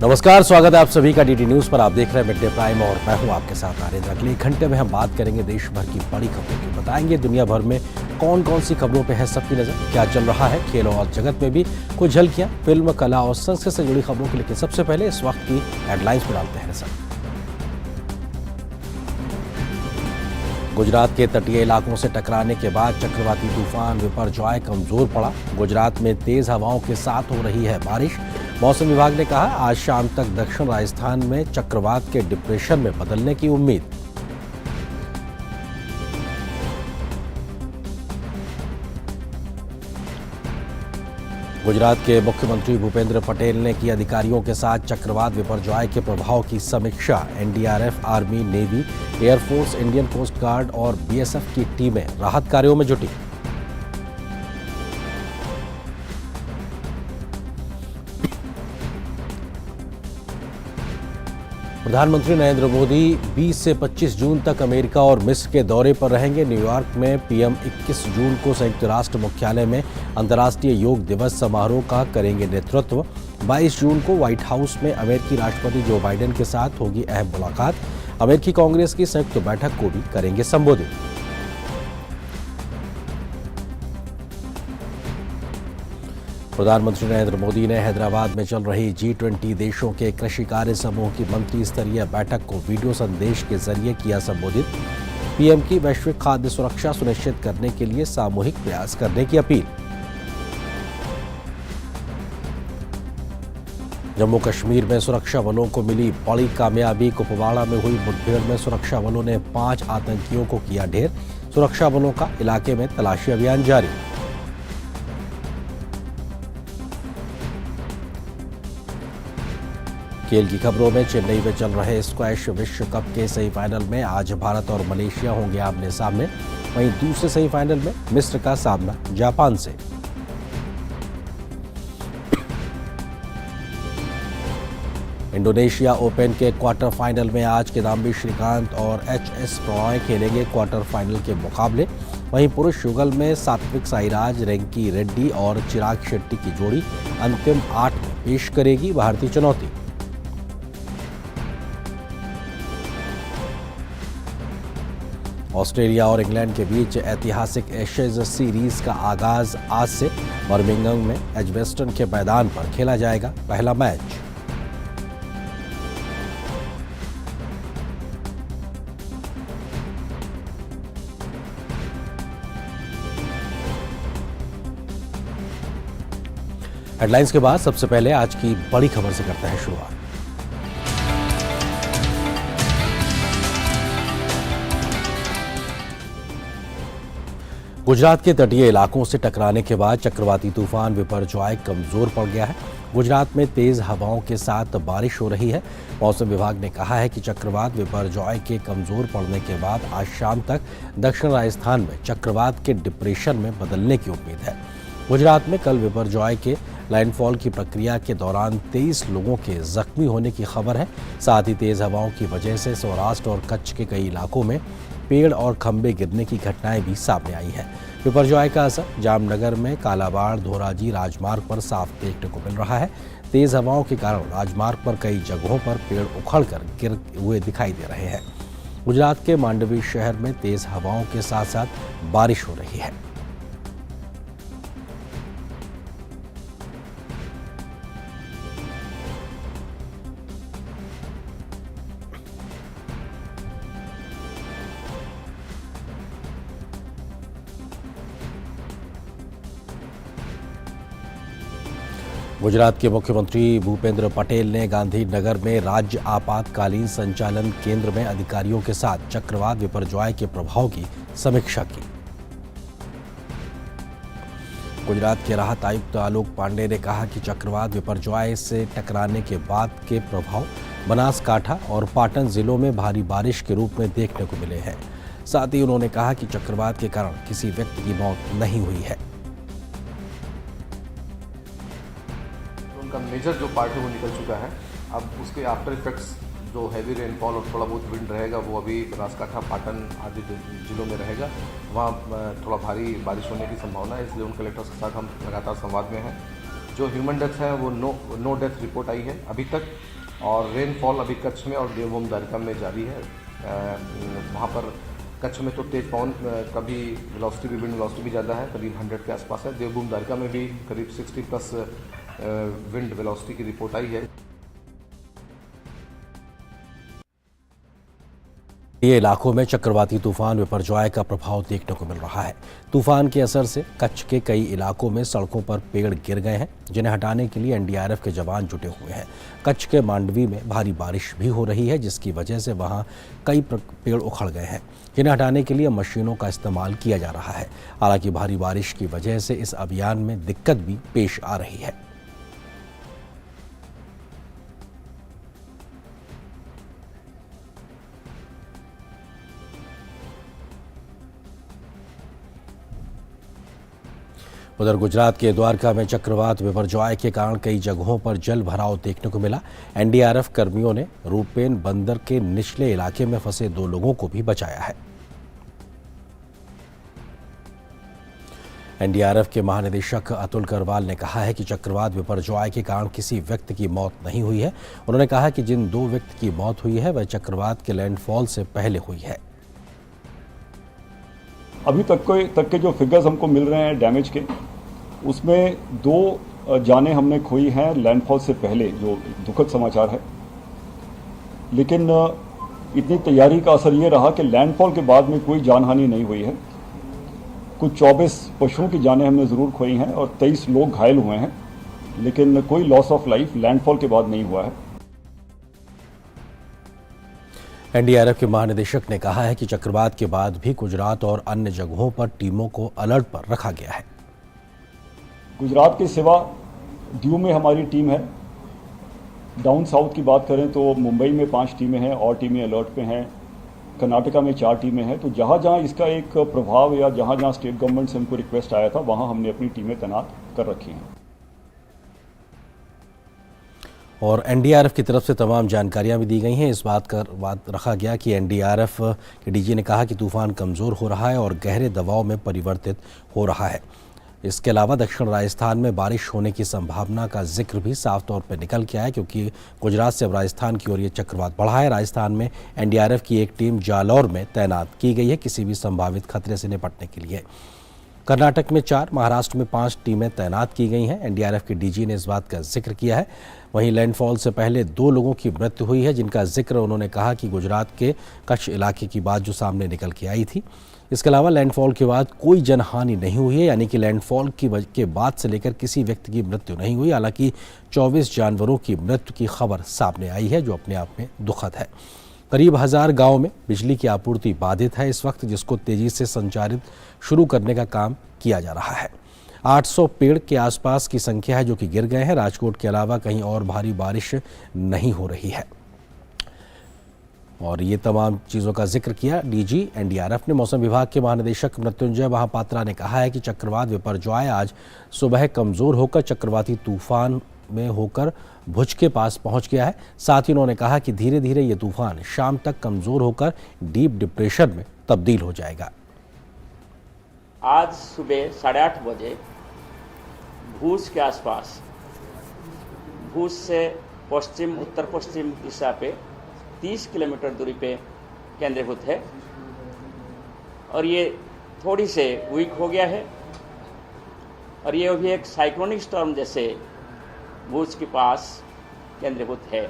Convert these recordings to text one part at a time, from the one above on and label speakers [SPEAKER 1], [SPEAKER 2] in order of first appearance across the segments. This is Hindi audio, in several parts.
[SPEAKER 1] नमस्कार, स्वागत है आप सभी का डीडी न्यूज पर। आप देख रहे हैं मिड डे प्राइम और मैं हूं आपके साथ आर्यन। अगले एक घंटे में हम बात करेंगे देश भर की बड़ी खबरों की, बताएंगे दुनिया भर में कौन कौन सी खबरों पे है सबकी नजर, क्या चल रहा है खेलों और जगत में भी कुछ झलकियां, फिल्म, कला और संस्कृति से जुड़ी खबरों की। लेकिन सबसे पहले इस वक्त की हेडलाइंस पर डालते हैं नजर। गुजरात के तटीय इलाकों से टकराने के बाद चक्रवाती तूफान बिपरजॉय कमजोर पड़ा। गुजरात में तेज हवाओं के साथ हो रही है बारिश। मौसम विभाग ने कहा आज शाम तक दक्षिण राजस्थान में चक्रवात के डिप्रेशन में बदलने की उम्मीद। गुजरात के मुख्यमंत्री भूपेंद्र पटेल ने की अधिकारियों के साथ चक्रवात बिपरजॉय के प्रभाव की समीक्षा। NDRF, army, navy, air force, Indian coast guard और बीएसएफ की टीमें राहत कार्यों में जुटी। प्रधानमंत्री नरेंद्र मोदी 20 से 25 जून तक अमेरिका और मिस्र के दौरे पर रहेंगे। न्यूयॉर्क में पीएम 21 जून को संयुक्त राष्ट्र मुख्यालय में अंतर्राष्ट्रीय योग दिवस समारोह का करेंगे नेतृत्व। 22 जून को व्हाइट हाउस में अमेरिकी राष्ट्रपति जो बाइडेन के साथ होगी अहम मुलाकात। अमेरिकी कांग्रेस की संयुक्त बैठक को भी करेंगे संबोधित। प्रधानमंत्री नरेंद्र मोदी ने हैदराबाद में चल रही G20 देशों के कृषि कार्य समूह की मंत्री स्तरीय बैठक को वीडियो संदेश के जरिए किया संबोधित। पीएम की वैश्विक खाद्य सुरक्षा सुनिश्चित करने के लिए सामूहिक प्रयास करने की अपील। जम्मू कश्मीर में सुरक्षा बलों को मिली बड़ी कामयाबी। कुपवाड़ा में हुई मुठभेड़ में सुरक्षा बलों ने 5 आतंकियों को किया ढेर। सुरक्षा बलों का इलाके में तलाशी अभियान जारी। खेल की खबरों में चेन्नई में चल रहे स्क्वैश विश्व कप के सेमीफाइनल में आज भारत और मलेशिया होंगे आमने सामने। वहीं दूसरे सेमीफाइनल में मिस्र का सामना जापान से। इंडोनेशिया ओपन के क्वार्टर फाइनल में आज किदाम्बी श्रीकांत और एचएस प्रणॉय खेलेंगे क्वार्टर फाइनल के मुकाबले। वहीं पुरुष युगल में सात्विक साईराज, रेंकी रेड्डी और चिराग शेट्टी की जोड़ी अंतिम 8 में पेश करेगी भारतीय चुनौती। ऑस्ट्रेलिया और इंग्लैंड के बीच ऐतिहासिक एशेज सीरीज का आगाज आज से बर्मिंघम में एजबेस्टन के मैदान पर खेला जाएगा पहला मैच। हेडलाइंस के बाद सबसे पहले आज की बड़ी खबर से करते हैं शुरुआत। गुजरात के तटीय इलाकों से टकराने के बाद चक्रवाती तूफान बिपरजॉय कमजोर पड़ गया है। गुजरात में तेज हवाओं के साथ बारिश हो रही है। मौसम विभाग ने कहा है कि चक्रवात बिपरजॉय के कमजोर पड़ने के बाद आज शाम तक दक्षिण राजस्थान में चक्रवात के डिप्रेशन में बदलने की उम्मीद है। गुजरात में कल बिपरजॉय के लैंडफॉल की प्रक्रिया के दौरान 23 लोगों के जख्मी होने की खबर है। साथ ही तेज हवाओं की वजह से सौराष्ट्र और कच्छ के कई इलाकों में पेड़ और खंभे गिरने की घटनाएं भी सामने आई है। बिपरजॉय का असर जामनगर में कालाबाड़ धोराजी राजमार्ग पर साफ देखने को मिल रहा है। तेज हवाओं के कारण राजमार्ग पर कई जगहों पर पेड़ उखड़कर गिर हुए दिखाई दे रहे हैं। गुजरात के मांडवी शहर में तेज हवाओं के साथ साथ बारिश हो रही है। गुजरात के मुख्यमंत्री भूपेंद्र पटेल ने गांधीनगर में राज्य आपातकालीन संचालन केंद्र में अधिकारियों के साथ चक्रवात बिपरजॉय के प्रभाव की समीक्षा की। गुजरात के राहत आयुक्त आलोक पांडे ने कहा कि चक्रवात बिपरजॉय से टकराने के बाद के प्रभाव बनासकांठा और पाटन जिलों में भारी बारिश के रूप में देखने को मिले हैं। साथ ही उन्होंने कहा कि चक्रवात के कारण किसी व्यक्ति की मौत नहीं हुई है।
[SPEAKER 2] उनका मेजर जो पार्ट है वो निकल चुका है। अब उसके आफ्टर इफेक्ट्स जो हैवी रेनफॉल और थोड़ा बहुत विंड रहेगा वो अभी बनासकांठा, पाटन आदि जिलों में रहेगा। वहाँ थोड़ा भारी बारिश होने की संभावना है, इसलिए उन कलेक्टर्स के साथ हम लगातार संवाद में हैं। जो ह्यूमन डेथ है वो नो डेथ रिपोर्ट आई है अभी तक। और रेनफॉल अभी कच्छ में और देवभूमि द्वारका में जारी है। वहाँ पर कच्छ में तो तेज पवन कभी वेलोसिटी भी विंड वेलोसिटी भी ज़्यादा है, करीब 100 के आसपास है। देवभूमि द्वारका में भी करीब 60+ विंड वेलोसिटी की रिपोर्ट आई है।
[SPEAKER 1] ये इलाकों में चक्रवाती तूफान विपर्जॉय का प्रभाव देखने को मिल रहा है। तूफान के असर से कच्छ के कई इलाकों में सड़कों पर पेड़ गिर गए हैं, जिन्हें हटाने के लिए एनडीआरएफ के जवान जुटे हुए हैं। कच्छ के मांडवी में भारी बारिश भी हो रही है, जिसकी वजह से वहां कई पेड़ उखड़ गए हैं, जिन्हें हटाने के लिए मशीनों का इस्तेमाल किया जा रहा है। हालांकि भारी बारिश की वजह से इस अभियान में दिक्कत भी पेश आ रही है। उधर गुजरात के द्वारका में चक्रवात विपर्जॉय के कारण कई जगहों पर जल भराव देखने को मिला। एनडीआरएफ कर्मियों ने रूपेन बंदर के निचले इलाके में फंसे 2 लोगों को भी बचाया है। एनडीआरएफ के महानिदेशक अतुल करवाल ने कहा है कि चक्रवात विपर्जॉय के कारण किसी व्यक्ति की मौत नहीं हुई है। उन्होंने कहा कि जिन 2 व्यक्ति की मौत हुई है वह चक्रवात के लैंडफॉल से पहले हुई है।
[SPEAKER 3] अभी तक के जो फिगर्स हमको मिल रहे हैं डैमेज के, उसमें 2 जानें हमने खोई हैं लैंडफॉल से पहले, जो दुखद समाचार है। लेकिन इतनी तैयारी का असर ये रहा कि लैंडफॉल के बाद में कोई जानहानि नहीं हुई है। कुछ 24 पशुओं की जानें हमने ज़रूर खोई हैं और 23 लोग घायल हुए हैं, लेकिन कोई लॉस ऑफ लाइफ लैंडफॉल के बाद नहीं हुआ है।
[SPEAKER 1] एनडीआरएफ के महानिदेशक ने कहा है कि चक्रवात के बाद भी गुजरात और अन्य जगहों पर टीमों को अलर्ट पर रखा गया है।
[SPEAKER 3] गुजरात के सिवा दीव में हमारी टीम है। डाउन साउथ की बात करें तो मुंबई में 5 टीमें हैं और टीमें अलर्ट पे हैं। कर्नाटका में 4 टीमें हैं। तो जहाँ जहाँ इसका एक प्रभाव या जहाँ जहाँ स्टेट गवर्नमेंट से हमको रिक्वेस्ट आया था, वहाँ हमने अपनी टीमें तैनात कर रखी हैं।
[SPEAKER 1] और एनडीआरएफ की तरफ से तमाम जानकारियां भी दी गई हैं। इस बात रखा गया कि एनडीआरएफ के डीजी ने कहा कि तूफान कमज़ोर हो रहा है और गहरे दबाव में परिवर्तित हो रहा है। इसके अलावा दक्षिण राजस्थान में बारिश होने की संभावना का जिक्र भी साफ तौर पर निकल के आया, क्योंकि गुजरात से अब राजस्थान की ओर ये चक्रवात बढ़ा है। राजस्थान में एनडीआरएफ की एक टीम जालौर में तैनात की गई है किसी भी संभावित खतरे से निपटने के लिए। कर्नाटक में 4, महाराष्ट्र में 5 टीमें तैनात की गई हैं। एनडीआरएफ के डीजी ने इस बात का जिक्र किया है। वहीं लैंडफॉल से पहले 2 लोगों की मृत्यु हुई है, जिनका जिक्र उन्होंने कहा कि गुजरात के कच्छ इलाके की बात जो सामने निकल के आई थी। इसके अलावा लैंडफॉल के बाद कोई जनहानि नहीं हुई है, यानी कि लैंडफॉल के बाद से लेकर किसी व्यक्ति की मृत्यु नहीं हुई। हालांकि 24 जानवरों की मृत्यु की खबर सामने आई है, जो अपने आप में दुखद है। करीब 1000 गाँव में बिजली की आपूर्ति बाधित है इस वक्त, जिसको तेजी से संचालित शुरू करने का काम किया जा रहा है। 800 पेड़ के आसपास की संख्या है जो कि गिर गए हैं। राजकोट के अलावा कहीं और भारी बारिश नहीं हो रही है। और ये तमाम चीज़ों का जिक्र किया डीजी एनडीआरएफ ने। मौसम विभाग के महानिदेशक मृत्युंजय महापात्रा ने कहा है कि चक्रवात विपर्जॉय आज सुबह कमज़ोर होकर चक्रवाती तूफान में होकर भुज के पास पहुंच गया है। साथ ही उन्होंने कहा कि धीरे धीरे ये तूफान शाम तक कमज़ोर होकर डीप डिप्रेशन में तब्दील हो जाएगा।
[SPEAKER 4] आज सुबह 8:30 बजे भुज के आसपास, भुज से पश्चिम उत्तर पश्चिम दिशा पे 30 किलोमीटर दूरी पे केंद्रीभूत है और ये थोड़ी से वीक हो गया है और ये अभी एक साइक्लोनिक स्टॉर्म जैसे भुज के पास केंद्रीभूत है।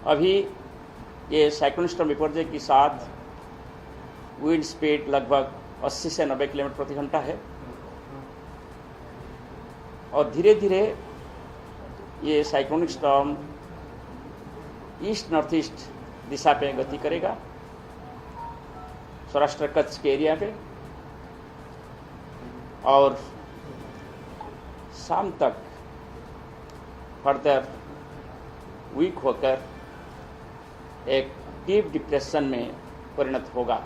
[SPEAKER 4] अभी ये साइक्लोनिक स्टॉर्म विपर्जय के साथ विंड स्पीड लगभग 80 से 90 किलोमीटर प्रति घंटा है और धीरे धीरे ये cyclonic storm east north east दिशा पे गति करेगा, सौराष्ट्र कच्छ के एरिया पे, और शाम तक फर्दर वीक होकर एक डीप डिप्रेशन में परिणत होगा।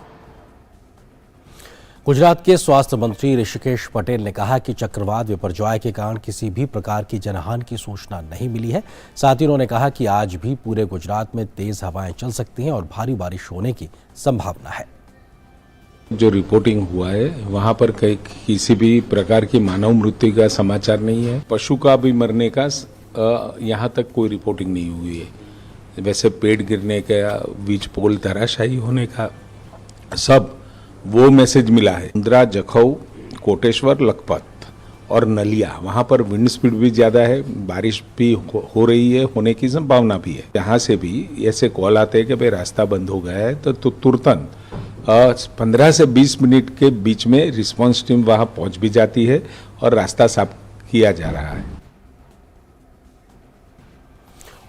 [SPEAKER 1] गुजरात के स्वास्थ्य मंत्री ऋषिकेश पटेल ने कहा कि चक्रवात विपर्जॉय के कारण किसी भी प्रकार की जनहानि की सूचना नहीं मिली है। साथ ही उन्होंने कहा कि आज भी पूरे गुजरात में तेज हवाएं चल सकती हैं और भारी बारिश होने की संभावना है।
[SPEAKER 5] जो रिपोर्टिंग हुआ है वहां पर किसी भी प्रकार की मानव मृत्यु का समाचार नहीं है। पशु का भी मरने का यहाँ तक कोई रिपोर्टिंग नहीं हुई है। वैसे पेड़ गिरने का, बीज पोल धराशायी होने का सब वो मैसेज मिला है। इंदिरा, जखौ, कोटेश्वर, लखपत और नलिया, वहां पर विंड स्पीड भी ज्यादा है, बारिश भी हो रही है, होने की संभावना भी है। यहाँ से भी ऐसे कॉल आते हैं कि भाई रास्ता बंद हो गया है, तो तुरंत 15 से 20 मिनट के बीच में रिस्पांस टीम वहां पहुंच भी जाती है और रास्ता साफ किया जा रहा है।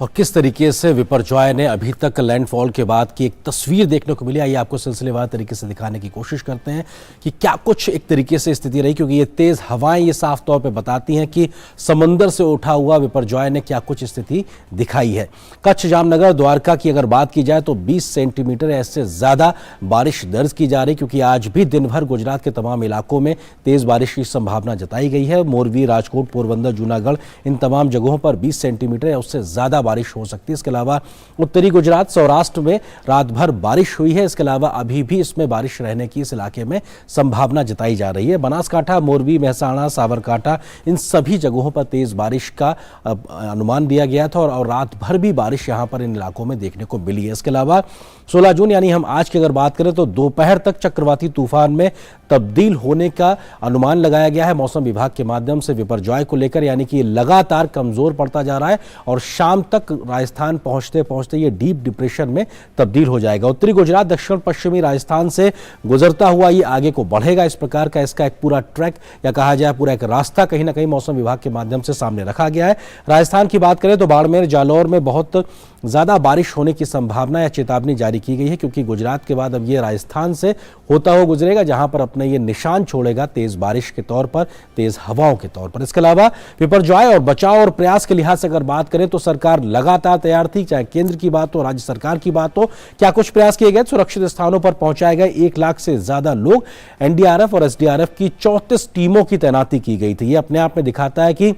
[SPEAKER 1] और किस तरीके से विपर्जॉय ने अभी तक लैंडफॉल के बाद की एक तस्वीर देखने को मिली, आइए आपको सिलसिलेवार तरीके से दिखाने की कोशिश करते हैं कि क्या कुछ एक तरीके से स्थिति रही, क्योंकि ये तेज हवाएं ये साफ तौर पे बताती हैं कि समंदर से उठा हुआ विपर्जॉय ने क्या कुछ स्थिति दिखाई है। कच्छ, जामनगर, द्वारका की अगर बात की जाए तो 20 सेंटीमीटर ऐसे ज्यादा बारिश दर्ज की जा रही, क्योंकि आज भी दिन भर गुजरात के तमाम इलाकों में तेज बारिश की संभावना जताई गई है। मोरबी, राजकोट, पोरबंदर, जूनागढ़, इन तमाम जगहों पर 20 सेंटीमीटर या उससे ज्यादा बारिश हो सकती है। इसके अलावा उत्तरी गुजरात, सौराष्ट्र में रात भर बारिश हुई है। इसके अलावा अभी भी इसमें बारिश रहने की इस इलाके में संभावना जताई जा रही है। बनासकांठा, मोरबी, मेहसाणा, साबरकांठा, इन सभी जगहों पर तेज बारिश का अनुमान दिया गया था और रात भर भी बारिश यहां पर इन इलाकों में देखने को मिली है। इसके अलावा 16 जून यानी हम आज की अगर बात करें तो दोपहर तक चक्रवाती तूफान में तब्दील होने का अनुमान लगाया गया है मौसम विभाग के माध्यम से विपर्जॉय को लेकर, यानी कि लगातार कमजोर पड़ता जा रहा है और शाम तक राजस्थान पहुंचते पहुंचते ये डीप डिप्रेशन में तब्दील हो जाएगा। उत्तरी गुजरात, दक्षिण पश्चिमी राजस्थान से गुजरता हुआ ये आगे को बढ़ेगा। इस प्रकार का इसका एक पूरा ट्रैक या कहा जाए पूरा एक रास्ता कहीं ना कहीं मौसम विभाग के माध्यम से सामने रखा गया है। राजस्थान की बात करें तो बाड़मेर, जालौर में बहुत ज्यादा बारिश होने की संभावना या चेतावनी जारी की गई है, क्योंकि गुजरात के बाद अब ये राजस्थान से होता हुआ गुजरेगा, जहां पर अपने ये निशान छोड़ेगा तेज बारिश के तौर पर, तेज हवाओं के तौर पर। इसके अलावा विपर्जॉय और बचाव और प्रयास के लिहाज से अगर बात करें तो सरकार लगातार तैयार थी, चाहे केंद्र की बात हो, राज्य सरकार की बात हो। क्या कुछ प्रयास किए गए? सुरक्षित स्थानों पर पहुंचाए गए 1 लाख से ज्यादा लोग। एनडीआरएफ और एसडीआरएफ की 34 टीमों की तैनाती की गई थी। ये अपने आप में दिखाता है कि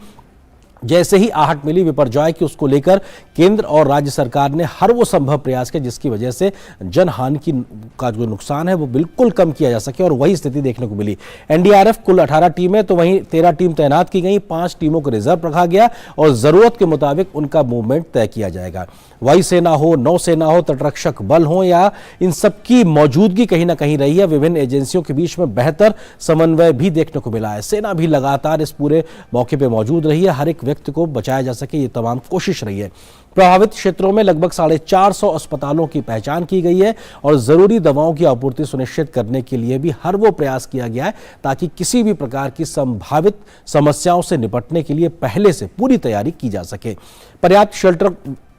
[SPEAKER 1] जैसे ही आहट मिली विपर्जॉय की, उसको लेकर केंद्र और राज्य सरकार ने हर वो संभव प्रयास किया जिसकी वजह से जनहानि का जो नुकसान है वो बिल्कुल कम किया जा सके, और वही स्थिति देखने को मिली। एनडीआरएफ कुल 18 टीमें, तो वहीं 13 टीम तैनात की गई, 5 टीमों को रिजर्व रखा गया और जरूरत के मुताबिक उनका मूवमेंट तय किया जाएगा। वायुसेना हो, नौसेना हो, तटरक्षक बल हो, या इन सबकी मौजूदगी कहीं ना कहीं रही है। विभिन्न एजेंसियों के बीच में बेहतर समन्वय भी देखने को मिला है। सेना भी लगातार इस पूरे मौके पर मौजूद रही है, हर एक व्यक्ति को बचाया जा सके ये तमाम कोशिश रही है। प्रभावित क्षेत्रों में लगभग 450 अस्पतालों की पहचान की गई है और जरूरी दवाओं की आपूर्ति सुनिश्चित करने के लिए भी हर वो प्रयास किया गया है ताकि किसी भी प्रकार की संभावित समस्याओं से निपटने के लिए पहले से पूरी तैयारी की जा सके। पर्याप्त शेल्टर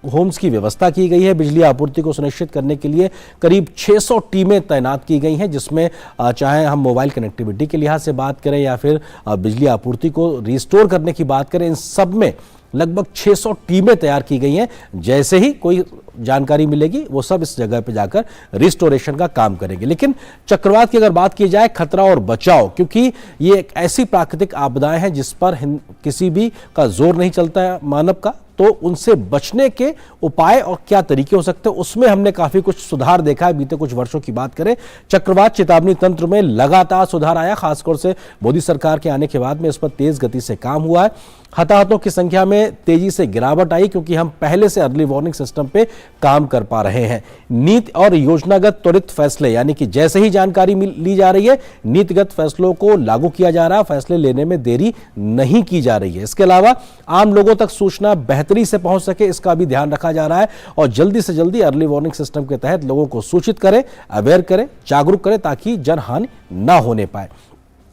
[SPEAKER 1] होम्स की व्यवस्था की गई है। बिजली आपूर्ति को सुनिश्चित करने के लिए करीब 600 टीमें तैनात की गई हैं, जिसमें चाहे हम मोबाइल कनेक्टिविटी के लिहाज से बात करें या फिर बिजली आपूर्ति को रिस्टोर करने की बात करें, इन सब में लगभग 600 टीमें तैयार की गई हैं। जैसे ही कोई जानकारी मिलेगी वो सब इस जगह पे जाकर रिस्टोरेशन का काम करेंगे। लेकिन चक्रवात की अगर बात की जाए, खतरा और बचाव, क्योंकि ये एक ऐसी प्राकृतिक आपदाएं हैं जिस पर किसी भी का जोर नहीं चलता है मानव का, तो उनसे बचने के उपाय और क्या तरीके हो सकते हैं उसमें हमने काफी कुछ सुधार देखा है बीते कुछ वर्षों की बात करें। चक्रवात चेतावनी तंत्र में लगातार सुधार आया, खासतौर से मोदी सरकार के आने के बाद में इस पर तेज गति से काम हुआ है। हताहतों की संख्या में तेजी से गिरावट आई क्योंकि हम पहले से अर्ली वार्निंग सिस्टम पे काम कर पा रहे हैं। नीति और योजनागत त्वरित फैसले, यानी कि जैसे ही जानकारी ली जा रही है नीतिगत फैसलों को लागू किया जा रहा है, फैसले लेने में देरी नहीं की जा रही है। इसके अलावा आम लोगों तक सूचना बेहतरी से पहुंच सके इसका भी ध्यान रखा जा रहा है और जल्दी से जल्दी अर्ली वार्निंग सिस्टम के तहत लोगों को सूचित करें, अवेयर करें, जागरूक करें ताकि जनहानि ना होने पाए।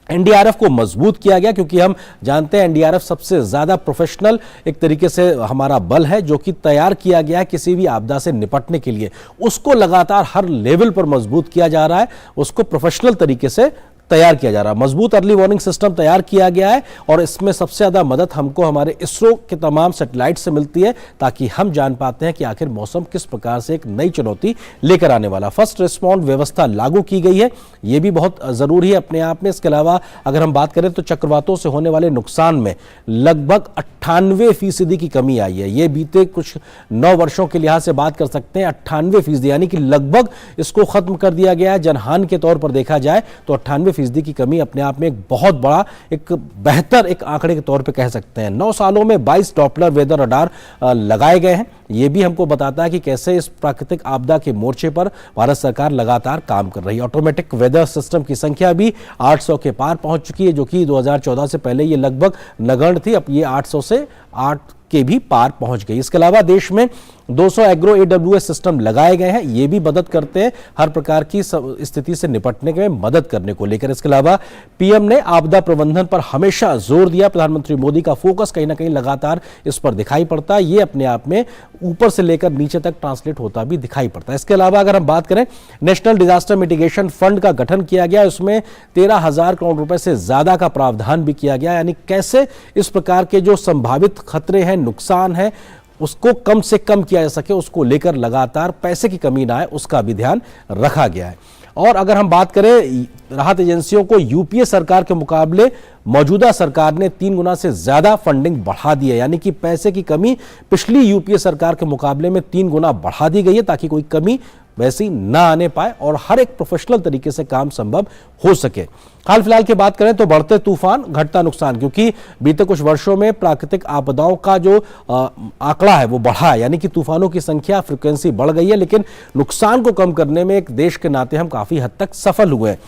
[SPEAKER 1] एनडीआरएफ को मजबूत किया गया क्योंकि हम जानते हैं एनडीआरएफ सबसे ज्यादा प्रोफेशनल एक तरीके से हमारा बल है जो कि तैयार किया गया है किसी भी आपदा से निपटने के लिए। उसको लगातार हर लेवल पर मजबूत किया जा रहा है, उसको प्रोफेशनल तरीके से तैयार किया जा रहा है। मजबूत अर्ली वार्निंग सिस्टम तैयार किया गया है और इसमें सबसे ज्यादा मदद हमको हमारे इसरो के तमाम सैटेलाइट से मिलती है, ताकि हम जान पाते हैं कि आखिर मौसम किस प्रकार से एक नई चुनौती लेकर आने वाला। फर्स्ट रिस्पॉन्ड व्यवस्था लागू की गई है, यह भी बहुत जरूरी है अपने आप में। इसके अलावा अगर हम बात करें तो चक्रवातों से होने वाले नुकसान में लगभग 98% की कमी आई है। ये बीते कुछ 9 वर्षों के लिहाज से बात कर सकते हैं, 98%, यानी कि लगभग इसको खत्म कर दिया गया है। जनहानि के तौर पर देखा जाए तो 98% की कमी अपने आप में एक बहुत बड़ा, एक बेहतर एक आंकड़े के तौर पे कह सकते हैं। 9 सालों में 22 डॉपलर वेदर रडार लगाए गए हैं। ये भी हमको बताता है कि कैसे इस प्राकृतिक आपदा के मोर्चे पर भारत सरकार लगातार काम कर रही है। ऑटोमेटिक वेदर सिस्टम की संख्या भी 800 के पार पहुंच चुकी है, जो कि 2014 से पहले ये लगभग नगण्य थी। अब ये 800 से 8 के भी पार पहुंच गई। इसके अलावा देश में 200 एग्रो AWS सिस्टम लगाए गए हैं, ये भी मदद करते हैं हर प्रकार की स्थिति से निपटने में मदद करने को लेकर। इसके अलावा पीएम ने आपदा प्रबंधन पर हमेशा जोर दिया। प्रधानमंत्री मोदी का फोकस कहीं ना कहीं लगातार इस पर दिखाई पड़ता है। ये अपने आप में ऊपर से लेकर नीचे तक ट्रांसलेट होता भी दिखाई पड़ता है। इसके अलावा अगर हम बात करें, नेशनल डिजास्टर मिटिगेशन फंड का गठन किया गया, उसमें 13,000 करोड़ रुपए से ज्यादा का प्रावधान भी किया गया। यानी कैसे इस प्रकार के जो संभावित खतरे हैं, नुकसान है, उसको कम से कम किया जा सके, उसको लेकर लगातार पैसे की कमी ना आए, उसका भी ध्यान रखा गया है। और अगर हम बात करें राहत एजेंसियों को, यूपीए सरकार के मुकाबले मौजूदा सरकार ने 3 गुना से ज्यादा फंडिंग बढ़ा दी है। यानी कि पैसे की कमी पिछली यूपीए सरकार के मुकाबले में 3 गुना बढ़ा दी गई है, ताकि कोई कमी वैसी ना आने पाए और हर एक प्रोफेशनल तरीके से काम संभव हो सके। हाल फिलहाल की बात करें तो बढ़ते तूफान, घटता नुकसान, क्योंकि बीते कुछ वर्षों में प्राकृतिक आपदाओं का जो आंकड़ा है वो बढ़ा है। यानी कि तूफानों की संख्या, फ्रीक्वेंसी बढ़ गई है, लेकिन नुकसान को कम करने में एक देश के नाते हम काफी हद तक सफल हुए हैं।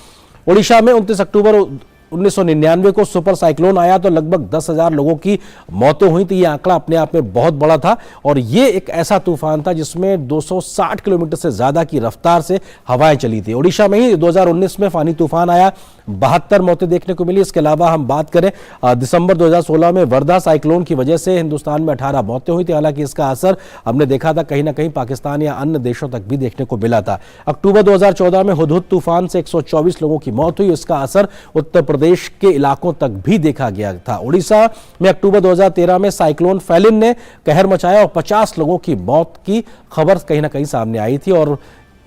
[SPEAKER 1] ओडिशा में 29 अक्टूबर 1999 को सुपर साइक्लोन आया तो लगभग 10,000 लोगों की मौतें हुई थी। ये आंकड़ा अपने आप में बहुत बड़ा था और ये एक ऐसा तूफान था जिसमें 260 किलोमीटर से ज्यादा की रफ्तार से हवाएं चली थी। ओडिशा में ही 2019 में फानी तूफान आया, 72 मौतें देखने को मिली। इसके अलावा हम बात करें दिसंबर 2016 में वर्धा साइक्लोन की वजह से हिंदुस्तान में 18 मौतें हुई थी। हालांकि इसका असर हमने देखा था कहीं ना कहीं पाकिस्तान या अन्य देशों तक भी देखने को मिला था। अक्टूबर 2014 में हुदहुद तूफान से 124 लोगों की मौत हुई। इसका असर उत्तर प्रदेश के इलाकों तक भी देखा गया था। उड़ीसा में अक्टूबर 2013 में साइक्लोन फैलिन ने कहर मचाया और 50 लोगों की मौत की खबर कहीं ना कहीं सामने आई थी और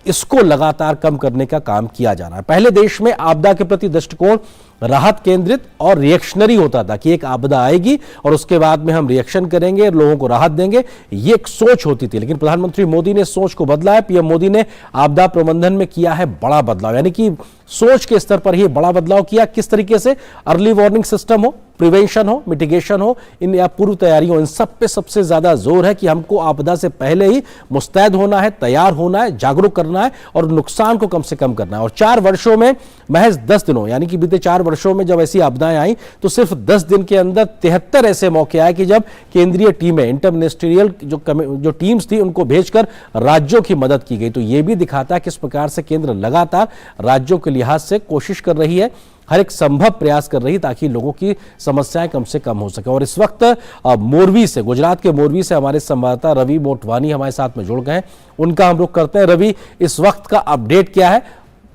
[SPEAKER 1] इसको लगातार कम करने का काम किया जा रहा है। पहले देश में आपदा के प्रति दृष्टिकोण राहत केंद्रित और रिएक्शनरी होता था कि एक आपदा आएगी और उसके बाद में हम रिएक्शन करेंगे, लोगों को राहत देंगे, ये एक सोच होती थी। लेकिन प्रधानमंत्री मोदी ने सोच को बदला है। पीएम मोदी ने आपदा प्रबंधन में किया है बड़ा बदलाव, यानी कि सोच के स्तर पर ही बड़ा बदलाव किया। किस तरीके से? अर्ली वार्निंग सिस्टम हो, प्रिवेंशन हो, मिटिगेशन हो, इन या पूर्व तैयारी हो, इन सब पे सबसे ज्यादा जोर है कि हमको आपदा से पहले ही मुस्तैद होना है, तैयार होना है, जागरूक करना है और नुकसान को कम से कम करना है। और 4 वर्षों में महज 10 दिनों, यानी कि बीते 4 वर्षों में जब ऐसी आपदाएं आई तो सिर्फ 10 दिन के अंदर 73 ऐसे मौके आए कि जब केंद्रीय टीमें, इंटरमिनिस्ट्रियल जो टीम्स थी, उनको भेजकर राज्यों की मदद की गई। तो यह भी दिखाता है किस प्रकार से केंद्र लगातार राज्यों के लिहाज से कोशिश कर रही है, हर एक संभव प्रयास कर रही है ताकि लोगों की समस्याएं कम से कम हो सके। और इस वक्त मोरवी से, गुजरात के मोरवी से हमारे संवाददाता रवि मोटवानी हमारे साथ में जुड़ गए हैं, उनका हम रुख करते हैं। रवि, इस वक्त का अपडेट क्या है?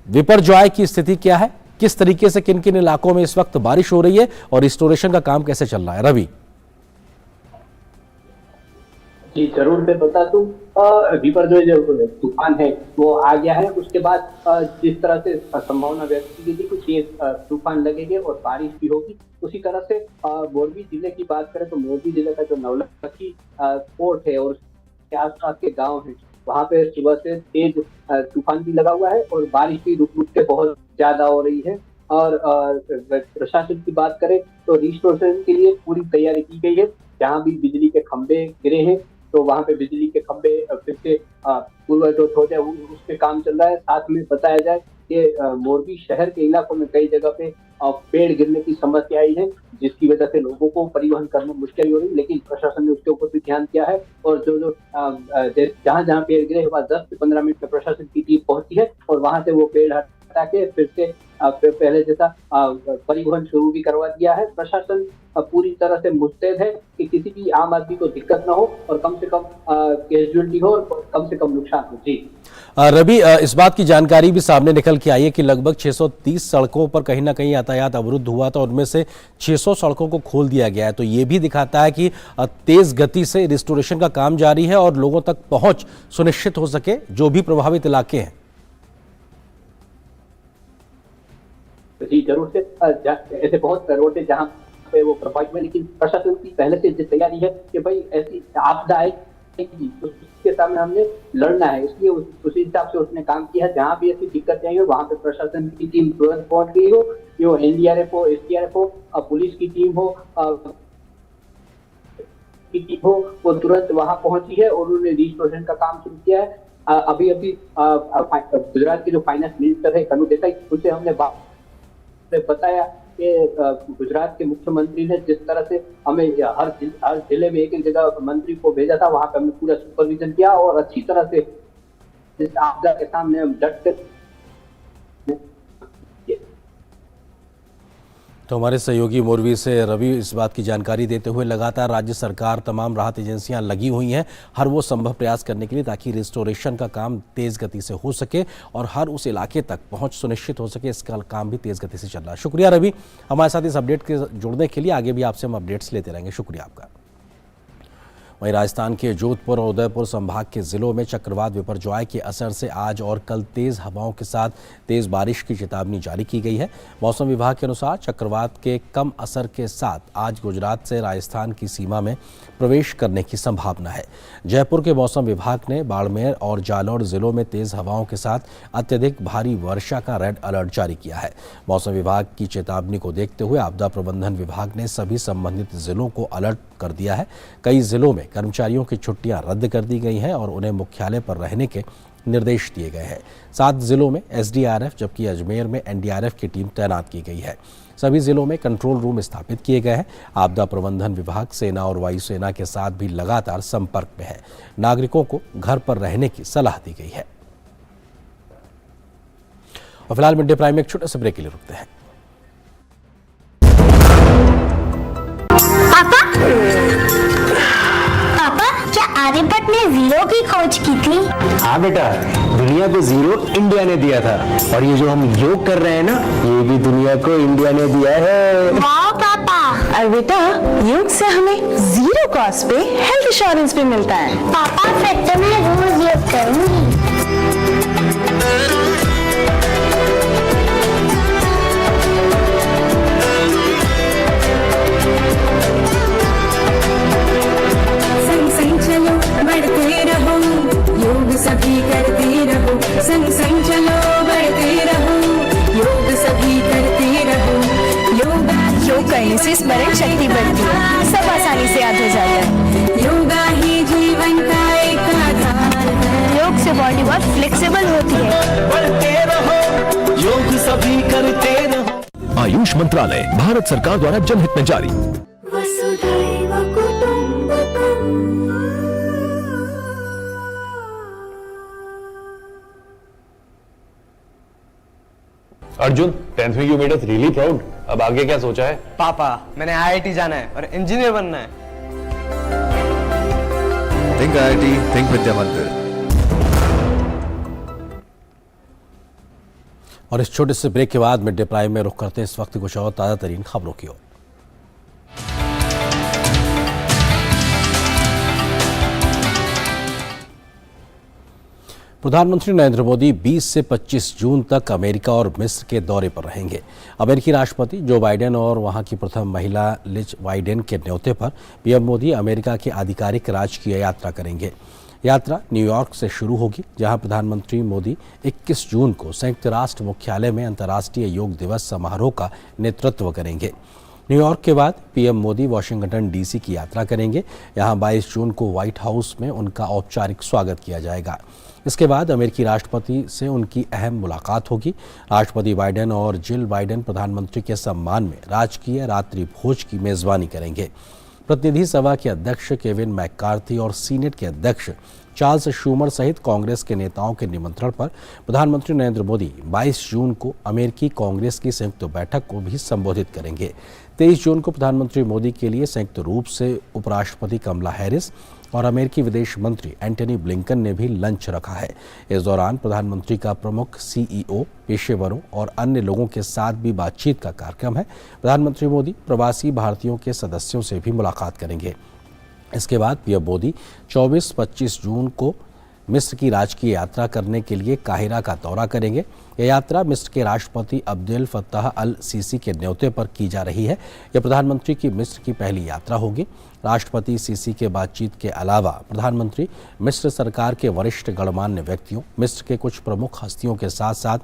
[SPEAKER 1] विपर्जॉय की स्थिति क्या है? किस तरीके से किन किन इलाकों में इस वक्त बारिश हो रही है और रिस्टोरेशन का काम कैसे चल रहा है? रवि
[SPEAKER 6] जी जरूर, मैं बता दूं, विपर्जॉय जो तूफान है वो आ गया है। उसके बाद जिस तरह से संभावना व्यक्त की गई थी कुछ तेज तूफान लगेंगे और बारिश भी होगी, उसी तरह से मोरबी जिले की बात करें तो मोरबी जिले का जो नवलखी पोर्ट है और उसके आसपास के गांव हैं, वहां पे सुबह से तेज तूफान भी लगा हुआ है और बारिश भी रुक रुक के बहुत ज्यादा हो रही है। और प्रशासन की बात करें तो रिस्टोरेशन के लिए पूरी तैयारी की गई है। जहाँ भी बिजली के खंभे गिरे हैं तो वहां पे बिजली के खंभे फिर से पुनर्जोत हो जाए, उस पे काम चल रहा है। साथ में बताया जाए कि मोरबी शहर के इलाकों में कई जगह पे पेड़ गिरने की समस्या आई है, जिसकी वजह से लोगों को परिवहन करना मुश्किल हो रही है। लेकिन प्रशासन ने उसके ऊपर भी ध्यान दिया है और जो जहाँ जहाँ पेड़ गिरे वहाँ 10 से 15 मिनट में प्रशासन की टीम पहुंची है और वहां से वो पेड़ हटा के फिर से पहले जैसा परिवहन शुरू भी करवा दिया है। प्रशासन पूरी तरह से मुस्तैद है कि किसी भी आम आदमी को दिक्कत ना हो और कम से कम कैजुअलिटी हो और कम से कम नुकसान हो। जी
[SPEAKER 1] रवि, इस बात की जानकारी भी सामने निकल के आई है कि लगभग 630 सड़कों पर कहीं ना कहीं यातायात अवरुद्ध हुआ था, उनमें से 600 सड़कों को खोल दिया गया है। तो ये भी दिखाता है कि तेज गति से रिस्टोरेशन का काम जारी है और लोगों तक पहुंच सुनिश्चित हो सके, जो भी प्रभावित इलाके हैं।
[SPEAKER 6] जी जरूर से ऐसे बहुत रोड है जहाँ पे वो प्रभावित हुए, लेकिन प्रशासन की पहले से तैयारी है कि भाई ऐसी आपदा आएगी तो उसके सामने हमने लड़ना है, इसलिए उसी हिसाब से उसने काम किया है। जहाँ भी ऐसी दिक्कत आई हो वहाँ पे प्रशासन की टीम तुरंत पहुंच गई हो, यो एनडीआरएफ हो, एसडीआरएफ हो, पुलिस की टीम हो, वो तुरंत वहां पहुंची है और उन्होंने रिस्टोरेशन का काम शुरू किया है। अभी गुजरात के जो फाइनेंस मिनिस्टर है कनु देसाई, उनसे हमने बताया कि गुजरात के मुख्यमंत्री ने जिस तरह से हमें हर जिले में एक जगह मंत्री को भेजा था, वहां पे हमने पूरा सुपरविजन किया और अच्छी तरह से इस आपदा के सामने हम डट कर।
[SPEAKER 1] तो हमारे सहयोगी मोरवी से रवि इस बात की जानकारी देते हुए, लगातार राज्य सरकार, तमाम राहत एजेंसियां लगी हुई हैं हर वो संभव प्रयास करने के लिए ताकि रिस्टोरेशन का काम तेज गति से हो सके और हर उस इलाके तक पहुंच सुनिश्चित हो सके। इसका काम भी तेज गति से चल रहा है। शुक्रिया रवि, हमारे साथ इस अपडेट के जुड़ने के लिए। आगे भी आपसे हम अपडेट्स लेते रहेंगे। शुक्रिया आपका। वहीं राजस्थान के जोधपुर और उदयपुर संभाग के जिलों में चक्रवात विपर्जॉय के असर से आज और कल तेज हवाओं के साथ तेज बारिश की चेतावनी जारी की गई है। मौसम विभाग के अनुसार चक्रवात के कम असर के साथ आज गुजरात से राजस्थान की सीमा में प्रवेश करने की संभावना है। जयपुर के मौसम विभाग ने बाड़मेर और जालौर जिलों में तेज हवाओं के साथ अत्यधिक भारी वर्षा का रेड अलर्ट जारी किया है। मौसम विभाग की चेतावनी को देखते हुए आपदा प्रबंधन विभाग ने सभी संबंधित जिलों को अलर्ट कर दिया है। कई जिलों में कर्मचारियों की छुट्टियां रद्द कर दी गई हैं और उन्हें मुख्यालय पर रहने के निर्देश दिए गए हैं। 7 जिलों में एसडीआरएफ जबकि अजमेर में एनडीआरएफ की टीम तैनात की गई है। सभी जिलों में कंट्रोल रूम स्थापित किए गए हैं। आपदा प्रबंधन विभाग सेना और वायुसेना के साथ भी लगातार संपर्क में है। नागरिकों को घर पर रहने की सलाह दी गई है। और फिलहाल मिड डे प्राइम में एक छोटे से ब्रेक के लिए रुकते हैं।
[SPEAKER 7] पापा, क्या आर्यभट्ट ने जीरो की खोज की थी?
[SPEAKER 8] हाँ बेटा, दुनिया को जीरो इंडिया ने दिया था और ये जो हम योग कर रहे हैं ना, ये भी दुनिया को इंडिया ने दिया है।
[SPEAKER 7] वाह पापा।
[SPEAKER 9] और बेटा, योग से हमें जीरो कॉस्ट पे हेल्थ इंश्योरेंस भी मिलता है।
[SPEAKER 7] पापा फिर तो मैं रोज योग करूंगी।
[SPEAKER 10] सभी करते रहो, संग संग चलो बढ़ते रहो, योग सभी करते रहो।
[SPEAKER 9] योग करने से स्मरण शक्ति बढ़ती है, सब आसानी से याद हो जाता है।
[SPEAKER 10] योगा ही जीवन का एक आधार है।
[SPEAKER 9] योग से बॉडी बहुत फ्लेक्सिबल होती है।
[SPEAKER 8] बढ़ते रहो, योग सभी करते रहो।
[SPEAKER 11] आयुष मंत्रालय, भारत सरकार द्वारा जनहित में जारी।
[SPEAKER 10] वसुधैव कुटुंबकम्।
[SPEAKER 12] अर्जुन, 10th में you made us really proud. अब आगे क्या सोचा है?
[SPEAKER 13] पापा, मैंने आईआईटी जाना है और इंजीनियर बनना है।
[SPEAKER 11] थिंक आईआईटी, थिंक विद्या मंदिर।
[SPEAKER 1] और इस छोटे से ब्रेक के बाद मिड डे प्राइम में रुख करते हैं इस वक्त कुछ और ताज़ा तरीन खबरों की ओर। प्रधानमंत्री नरेंद्र मोदी 20 से 25 जून तक अमेरिका और मिस्र के दौरे पर रहेंगे। अमेरिकी राष्ट्रपति जो बाइडेन और वहां की प्रथम महिला लिज बाइडेन के न्योते पर पीएम मोदी अमेरिका की आधिकारिक राजकीय यात्रा करेंगे। यात्रा न्यूयॉर्क से शुरू होगी, जहां प्रधानमंत्री मोदी 21 जून को संयुक्त राष्ट्र मुख्यालय में अंतर्राष्ट्रीय योग दिवस समारोह का नेतृत्व करेंगे। न्यूयॉर्क के बाद पीएम मोदी वाशिंगटन डीसी की यात्रा करेंगे। यहां 22 जून को व्हाइट हाउस में उनका औपचारिक स्वागत किया जाएगा। इसके बाद अमेरिकी राष्ट्रपति से उनकी अहम मुलाकात होगी। राष्ट्रपति बाइडेन और जिल बाइडेन प्रधानमंत्री के सम्मान में राजकीय रात्रि भोज की मेजबानी करेंगे। प्रतिनिधि सभा के अध्यक्ष केविन मैककार्थी और सीनेट के अध्यक्ष चार्ल्स शूमर सहित कांग्रेस के नेताओं के निमंत्रण पर प्रधानमंत्री नरेंद्र मोदी 22 जून को अमेरिकी कांग्रेस की संयुक्त बैठक को भी संबोधित करेंगे। 23 जून को प्रधानमंत्री मोदी के लिए संयुक्त रूप से उपराष्ट्रपति कमला हैरिस और अमेरिकी विदेश मंत्री एंटनी ब्लिंकन ने भी लंच रखा है। इस दौरान प्रधानमंत्री का प्रमुख CEO, पेशेवरों और अन्य लोगों के साथ भी बातचीत का कार्यक्रम है। प्रधानमंत्री मोदी प्रवासी भारतीयों के सदस्यों से भी मुलाकात करेंगे। इसके बाद पीएम मोदी 24-25 जून को मिस्र की राजकीय यात्रा करने के लिए काहिरा का दौरा करेंगे। यह यात्रा मिस्र के राष्ट्रपति अब्देल फत्ताह अल सीसी के न्योते पर की जा रही है। यह प्रधानमंत्री की मिस्र की पहली यात्रा होगी। राष्ट्रपति सीसी के बातचीत के अलावा प्रधानमंत्री मिस्र सरकार के वरिष्ठ गणमान्य व्यक्तियों, मिस्र के कुछ प्रमुख हस्तियों के साथ साथ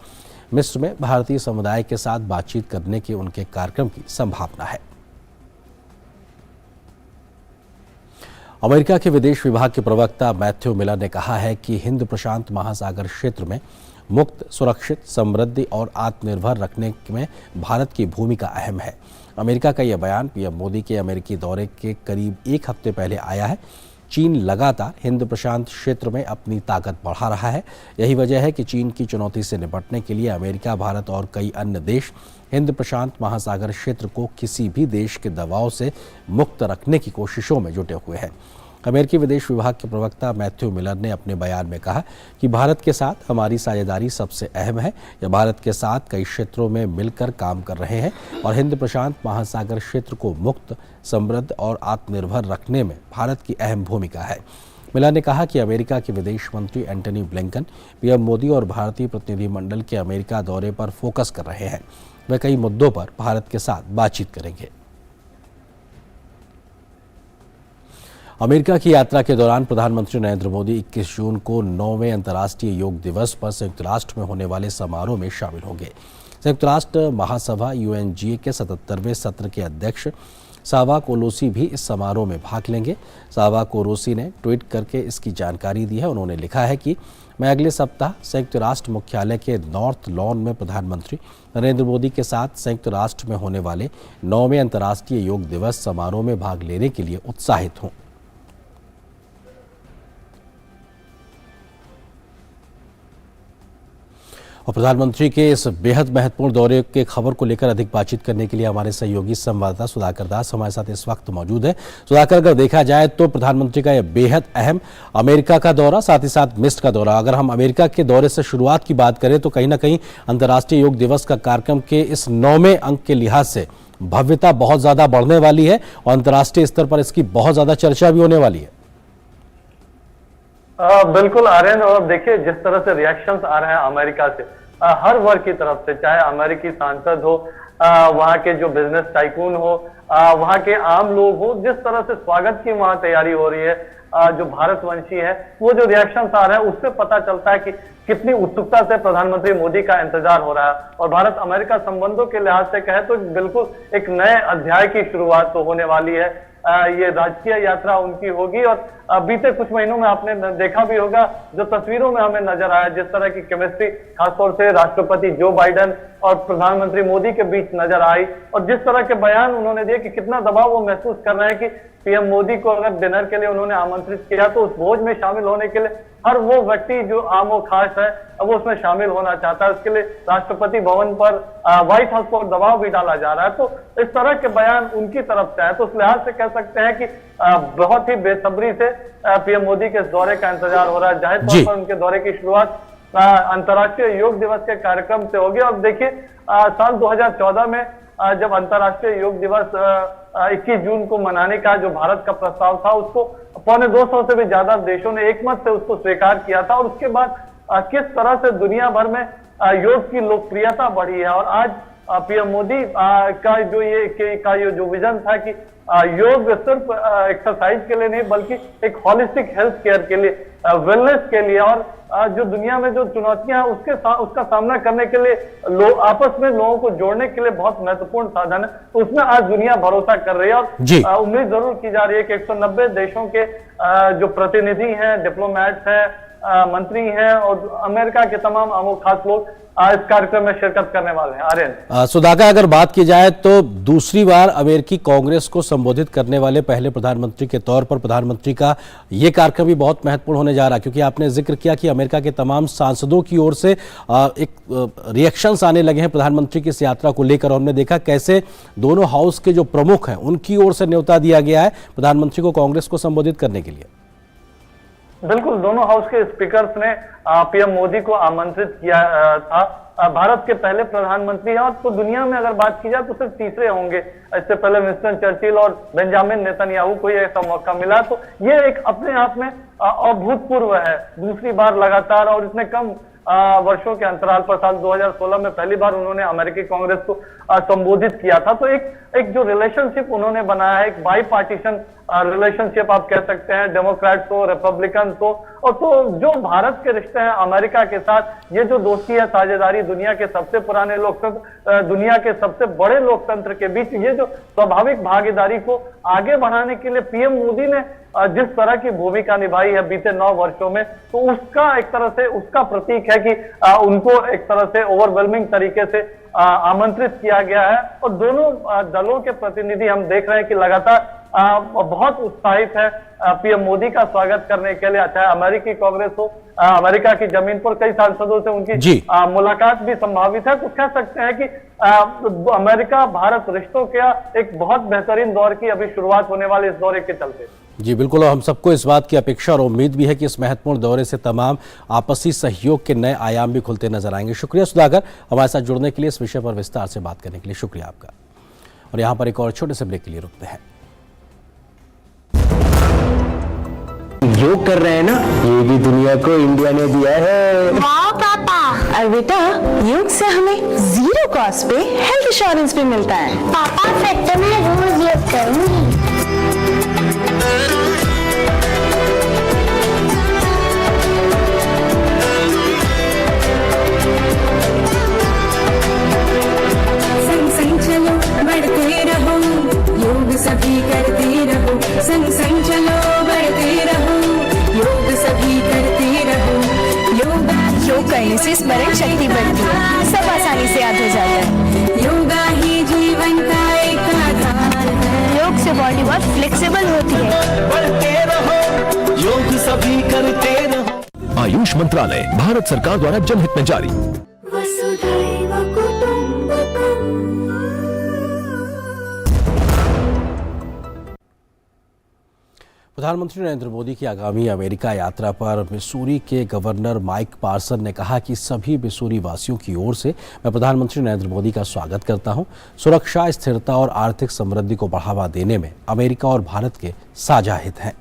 [SPEAKER 1] मिस्र में भारतीय समुदाय के साथ बातचीत करने के उनके कार्यक्रम की संभावना है। अमेरिका के विदेश विभाग के प्रवक्ता मैथ्यू मिलर ने कहा है कि हिंद प्रशांत महासागर क्षेत्र में मुक्त, सुरक्षित, समृद्धि और आत्मनिर्भर रखने में भारत की भूमिका अहम है। अमेरिका का यह बयान पीएम मोदी के अमेरिकी दौरे के करीब एक हफ्ते पहले आया है। चीन लगातार हिंद प्रशांत क्षेत्र में अपनी ताकत बढ़ा रहा है। यही वजह है कि चीन की चुनौती से निपटने के लिए अमेरिका, भारत और कई अन्य देश हिंद प्रशांत महासागर क्षेत्र को किसी भी देश के दबाव से मुक्त रखने की कोशिशों में जुटे हुए हैं। अमेरिकी विदेश विभाग के प्रवक्ता मैथ्यू मिलर ने अपने बयान में कहा कि भारत के साथ हमारी साझेदारी सबसे अहम है। यह भारत के साथ कई क्षेत्रों में मिलकर काम कर रहे हैं और हिंद प्रशांत महासागर क्षेत्र को मुक्त, समृद्ध और आत्मनिर्भर रखने में भारत की अहम भूमिका है। मिलर ने कहा कि अमेरिका के विदेश मंत्री एंटनी ब्लिंकन पीएम मोदी और भारतीय प्रतिनिधिमंडल के अमेरिका दौरे पर फोकस कर रहे हैं। वे कई मुद्दों पर भारत के साथ बातचीत करेंगे। अमेरिका की यात्रा के दौरान प्रधानमंत्री नरेंद्र मोदी 21 जून को 9वें अंतर्राष्ट्रीय योग दिवस पर संयुक्त राष्ट्र में होने वाले समारोह में शामिल होंगे। संयुक्त राष्ट्र महासभा UNGA के 77वें सत्र के अध्यक्ष सावा कोलोसी भी इस समारोह में भाग लेंगे। सावा कोलोसी ने ट्वीट करके इसकी जानकारी दी है। उन्होंने लिखा है कि मैं अगले सप्ताह संयुक्त राष्ट्र मुख्यालय के नॉर्थ लॉन में प्रधानमंत्री नरेंद्र मोदी के साथ संयुक्त राष्ट्र में होने वाले 9वें अंतर्राष्ट्रीय योग दिवस समारोह में भाग लेने के लिए उत्साहित हूँ। और प्रधानमंत्री के इस बेहद महत्वपूर्ण दौरे के खबर को लेकर अधिक बातचीत करने के लिए हमारे सहयोगी संवाददाता सुधाकर दास हमारे साथ इस वक्त मौजूद है। सुधाकर, अगर देखा जाए तो प्रधानमंत्री का यह बेहद अहम अमेरिका का दौरा, साथ ही साथ मिस्र का दौरा, अगर हम अमेरिका के दौरे से शुरुआत की बात करें तो कहीं ना कहीं अंतर्राष्ट्रीय योग दिवस का कार्यक्रम के इस 9वें अंक के लिहाज से भव्यता बहुत ज्यादा बढ़ने वाली है और अंतर्राष्ट्रीय स्तर पर इसकी बहुत ज्यादा चर्चा भी होने वाली है।
[SPEAKER 14] बिल्कुल आर्यन, और देखिए जिस तरह से रिएक्शंस आ रहे हैं अमेरिका से हर वर्ग की तरफ से, चाहे अमेरिकी सांसद हो, वहां के जो बिजनेस टाइकून हो, वहां के आम लोग हो, जिस तरह से स्वागत की वहां तैयारी हो रही है, जो भारतवंशी है, वो जो रिएक्शंस आ रहे हैं उससे पता चलता है कि कितनी उत्सुकता से प्रधानमंत्री मोदी का इंतजार हो रहा है। और भारत अमेरिका संबंधों के लिहाज से कहे तो बिल्कुल एक नए अध्याय की शुरुआत तो होने वाली है। ये राजकीय यात्रा उनकी होगी और बीते कुछ महीनों में आपने देखा भी होगा, जो तस्वीरों में हमें नजर आया, जिस तरह की केमिस्ट्री खासतौर से राष्ट्रपति जो बाइडेन और प्रधानमंत्री मोदी के बीच नजर आई, और जिस तरह के बयान उन्होंने दिए कि कितना दबाव वो महसूस कर रहे हैं कि पीएम मोदी को अगर डिनर के लिए उन्होंने आमंत्रित किया तो उस भोज में शामिल होने के लिए हर वो व्यक्ति जो आम और खास है वो उसमें शामिल होना चाहता है। उसके लिए राष्ट्रपति भवन पर व्हाइट हाउस पर दबाव भी डाला जा रहा है। तो इस तरह के बयान उनकी तरफ से है, तो उस लिहाज से कह सकते हैं कि बहुत ही बेसब्री से पीएम मोदी के इस दौरे का इंतजार हो रहा है। जाहिर तौर पर उनके दौरे की शुरुआत अंतर्राष्ट्रीय योग दिवस के कार्यक्रम से होगी। और देखिए साल 2014 में जब अंतर्राष्ट्रीय योग दिवस 21 जून को मनाने का जो भारत का प्रस्ताव था, उसको 250 से भी ज्यादा देशों ने एकमत से उसको स्वीकार किया था। और उसके बाद किस तरह से दुनिया भर में योग की लोकप्रियता बढ़ी है। और आज पीएम मोदी का ये जो विजन था कि योग सिर्फ एक्सरसाइज के लिए नहीं बल्कि एक हॉलिस्टिक हेल्थ केयर के लिए, वेलनेस के लिए, और जो दुनिया में जो चुनौतियां हैं उसका सामना करने के लिए आपस में लोगों को जोड़ने के लिए बहुत महत्वपूर्ण साधन है, तो उसमें आज दुनिया भरोसा कर रही है। और उम्मीद जरूर की जा रही है कि 190 देशों के जो प्रतिनिधि हैं, डिप्लोमेट्स हैं, मंत्री हैं और अमेरिका के तमाम आम खास लोग इस कार्यक्रम में शिरकत करने वाले हैं। आर्यन,
[SPEAKER 1] सुधाकर, अगर बात की जाए तो दूसरी बार अमेरिकी कांग्रेस को संबोधित करने वाले पहले प्रधानमंत्री के तौर पर प्रधानमंत्री का ये कार्यक्रम भी बहुत महत्वपूर्ण होने जा रहा है, क्योंकि आपने जिक्र किया कि अमेरिका के तमाम सांसदों की ओर से एक रिएक्शंस आने लगे हैं प्रधानमंत्री की इस यात्रा को लेकर। हमने देखा कैसे दोनों हाउस के जो प्रमुख हैं उनकी ओर से न्योता दिया गया है प्रधानमंत्री को कांग्रेस को संबोधित करने के लिए।
[SPEAKER 14] बिल्कुल, दोनों हाउस के स्पीकर्स ने पीएम मोदी को आमंत्रित किया था। भारत के पहले प्रधानमंत्री हैं और तो दुनिया में अगर बात की जाए तो सिर्फ तीसरे होंगे। इससे पहले विंस्टन चर्चिल और बेंजामिन नेतन्याहू को ऐसा मौका मिला, तो ये एक अपने आप में अभूतपूर्व है। दूसरी बार लगातार और इतने कम वर्षों के अंतराल पर, साल 2016 में पहली बार उन्होंने अमेरिकी कांग्रेस को संबोधित किया था। तो एक जो रिलेशनशिप उन्होंने बनाया है, एक बाई पार्टीशन रिलेशनशिप आप कह सकते हैं, डेमोक्रेट्स हो, रिपब्लिकन हो, और तो जो भारत के रिश्ते हैं अमेरिका के साथ, ये जो दोस्ती है, साझेदारी, दुनिया के सबसे पुराने लोकतंत्र, दुनिया के सबसे बड़े लोकतंत्र के बीच ये जो स्वाभाविक भागीदारी को आगे बढ़ाने के लिए पीएम मोदी ने जिस तरह की भूमिका निभाई है बीते 9 वर्षों में, तो उसका एक तरह से उसका प्रतीक है कि उनको एक तरह से ओवरवेलमिंग तरीके से आमंत्रित किया गया है। और दोनों दलों के प्रतिनिधि हम देख रहे हैं कि लगातार बहुत उत्साहित है पीएम मोदी का स्वागत करने के लिए। चाहे अमेरिकी कांग्रेस हो, अमेरिका की जमीन पर कई सांसदों से उनकी मुलाकात भी संभावित है। कुछ कह सकते हैं कि अमेरिका भारत रिश्तों के एक बहुत बेहतरीन दौर की अभी शुरुआत होने वाले इस दौरे के चलते।
[SPEAKER 1] जी बिल्कुल, हम सबको इस बात की अपेक्षा और उम्मीद भी है कि इस महत्वपूर्ण दौरे से तमाम आपसी सहयोग के नए आयाम भी खुलते नजर आएंगे। शुक्रिया सुधाकर, हमारे साथ जुड़ने के लिए, इस विषय पर विस्तार से बात करने के लिए शुक्रिया आपका। और यहाँ पर एक और छोटे से ब्रेक के लिए रुकते हैं।
[SPEAKER 8] योग कर रहे हैं ना, ये भी दुनिया को इंडिया ने दिया है।
[SPEAKER 7] वाह पापा।
[SPEAKER 9] और बेटा, योग से हमें 0 कॉस्ट पे हेल्थ इंश्योरेंस भी मिलता है।
[SPEAKER 7] पापा फिर तो मैं रोज योग करूंगी।
[SPEAKER 10] संग संग चलो बढ़ते रहो, योग सभी करते रहो। संग संग चलो बढ़ते रहो, योग सभी करते रहो।
[SPEAKER 9] योग करने से स्मरण शक्ति बढ़ती है, सब आसानी से याद हो जाता है।
[SPEAKER 10] योगा ही जीवन का एक आधार है।
[SPEAKER 9] योग से बॉडी बहुत फ्लेक्सिबल होती है।
[SPEAKER 11] बढ़ते रहो, योग सभी करते रहो। आयुष मंत्रालय, भारत सरकार द्वारा जनहित में जारी।
[SPEAKER 10] वसुधैव कुटुंबकम्।
[SPEAKER 1] प्रधानमंत्री नरेंद्र मोदी की आगामी अमेरिका यात्रा पर मिसूरी के गवर्नर माइक पार्सन ने कहा कि सभी मिसूरी वासियों की ओर से मैं प्रधानमंत्री नरेंद्र मोदी का स्वागत करता हूं। सुरक्षा, स्थिरता और आर्थिक समृद्धि को बढ़ावा देने में अमेरिका और भारत के साझा हित हैं।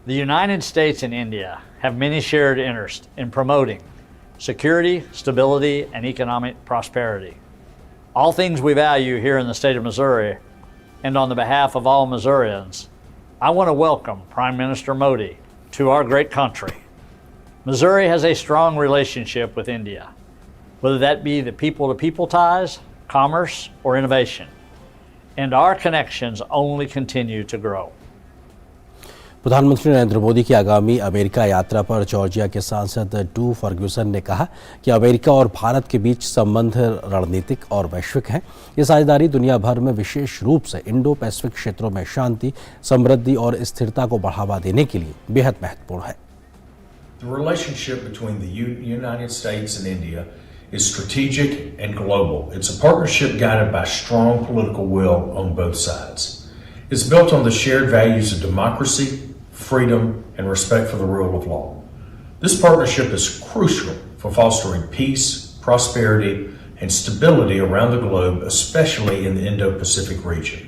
[SPEAKER 15] The United States and India have many shared interests in promoting security, stability, and economic prosperity. All things we value here in the state of Missouri, and on the behalf of all Missourians, I want to welcome Prime Minister Modi to our great country. Missouri has a strong relationship with India, whether that be the people-to-people ties, commerce, or innovation, and our connections only continue to grow.
[SPEAKER 1] प्रधानमंत्री नरेंद्र मोदी की आगामी अमेरिका यात्रा पर जॉर्जिया के सांसद ड्रू फर्ग्यूसन ने कहा कि अमेरिका और भारत के बीच संबंध रणनीतिक और वैश्विक हैं। ये साझेदारी दुनिया भर में विशेष रूप से इंडो पैसिफिक क्षेत्रों में शांति, समृद्धि और स्थिरता को बढ़ावा देने के लिए बेहद महत्वपूर्ण है।
[SPEAKER 16] The relationship between the United States and India is strategic and global. It's a partnership guided by strong political will on both sides. It's built on the shared values of democracy, freedom, and respect for the rule of law. This partnership is crucial for fostering peace, prosperity, and stability around the globe, especially in the Indo-Pacific region.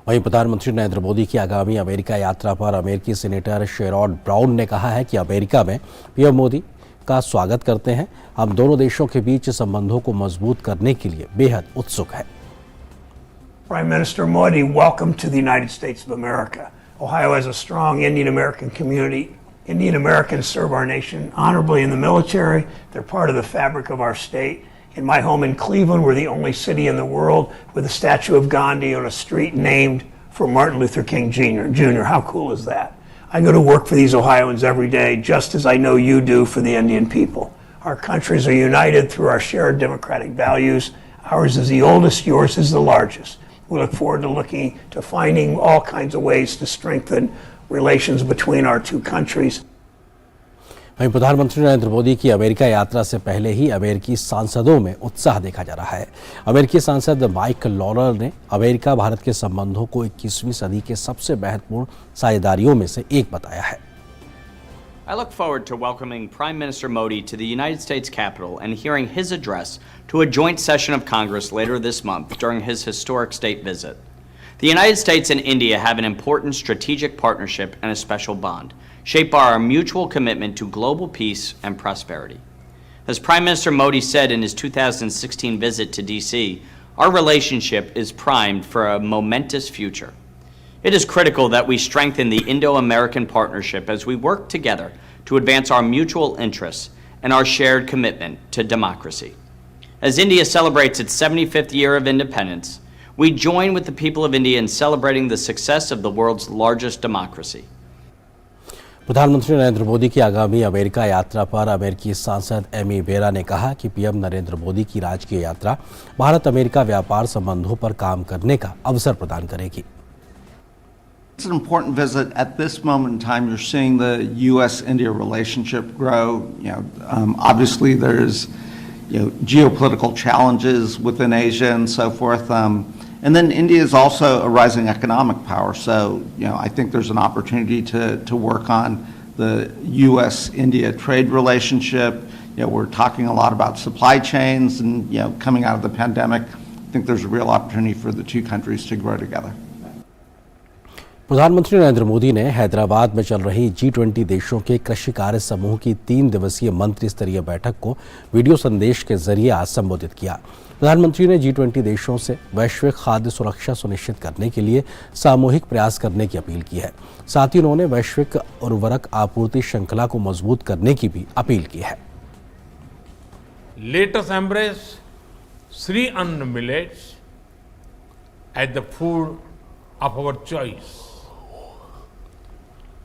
[SPEAKER 1] वहीं प्रधानमंत्री नरेंद्र मोदी की आगामी अमेरिका यात्रा पर अमेरिकी सीनेटर शेरॉड ब्राउन ने कहा है कि अमेरिका में पीएम मोदी का स्वागत करते हैं। हम दोनों देशों के बीच संबंधों को मजबूत करने के लिए बेहद उत्सुक हैं।
[SPEAKER 17] Prime Minister Modi, welcome to the United States of America. Ohio has a strong Indian American community. Indian Americans serve our nation honorably in the military. They're part of the fabric of our state. In my home in Cleveland, we're the only city in the world with a statue of Gandhi on a street named for Martin Luther King Jr. How cool is that? I go to work for these Ohioans every day, just as I know you do for the Indian people. Our countries are united through our shared democratic values. Ours is the oldest, yours is the largest. We look forward to finding all kinds of ways to strengthen relations between our two countries.
[SPEAKER 1] वहीं प्रधानमंत्री नरेंद्र मोदी की अमेरिका यात्रा से पहले ही अमेरिकी सांसदों में उत्साह देखा जा रहा है। अमेरिकी सांसद माइक लॉरर ने अमेरिका भारत के संबंधों को 21वीं सदी के सबसे महत्वपूर्ण साझेदारियों में से एक बताया है।
[SPEAKER 18] I look forward to welcoming Prime Minister Modi to the United States Capitol and hearing his address to a joint session of Congress later this month during his historic state visit. The United States and India have an important strategic partnership and a special bond, shaped by our mutual commitment to global peace and prosperity. As Prime Minister Modi said in his 2016 visit to DC, our relationship is primed for a momentous future. It is critical that we strengthen the Indo-American partnership as we work together to advance our mutual interests and our shared commitment to democracy. As India celebrates its 75th year of independence, we join with the people of India in celebrating the success of the world's largest democracy.
[SPEAKER 1] प्रधानमंत्री नरेंद्र मोदी की आगामी अमेरिका यात्रा पर अमेरिकी सांसद एमी बेरा ने कहा कि पीएम नरेंद्र मोदी की राजकीय यात्रा भारत अमेरिका व्यापार संबंधों पर काम करने का अवसर प्रदान करेगी।
[SPEAKER 19] It's an important visit. At this moment in time, you're seeing the U.S.-India relationship grow. Obviously there's, geopolitical challenges within Asia and so forth. And then India is also a rising economic power. So, I think there's an opportunity to work on the U.S.-India trade relationship. We're talking a lot about supply chains and, coming out of the pandemic, I think there's a real opportunity for the two countries to grow together.
[SPEAKER 1] प्रधानमंत्री नरेंद्र मोदी ने हैदराबाद में चल रही G20 देशों के कृषि कार्य समूह की 3 दिवसीय मंत्री स्तरीय बैठक को वीडियो संदेश के जरिए आज संबोधित किया। प्रधानमंत्री ने G20 देशों से वैश्विक खाद्य सुरक्षा सुनिश्चित करने के लिए सामूहिक प्रयास करने की अपील की है। साथ ही उन्होंने वैश्विक उर्वरक आपूर्ति श्रृंखला को मजबूत करने की भी अपील की है।
[SPEAKER 20] Let us embrace Sri Anna millets as the food of our choice.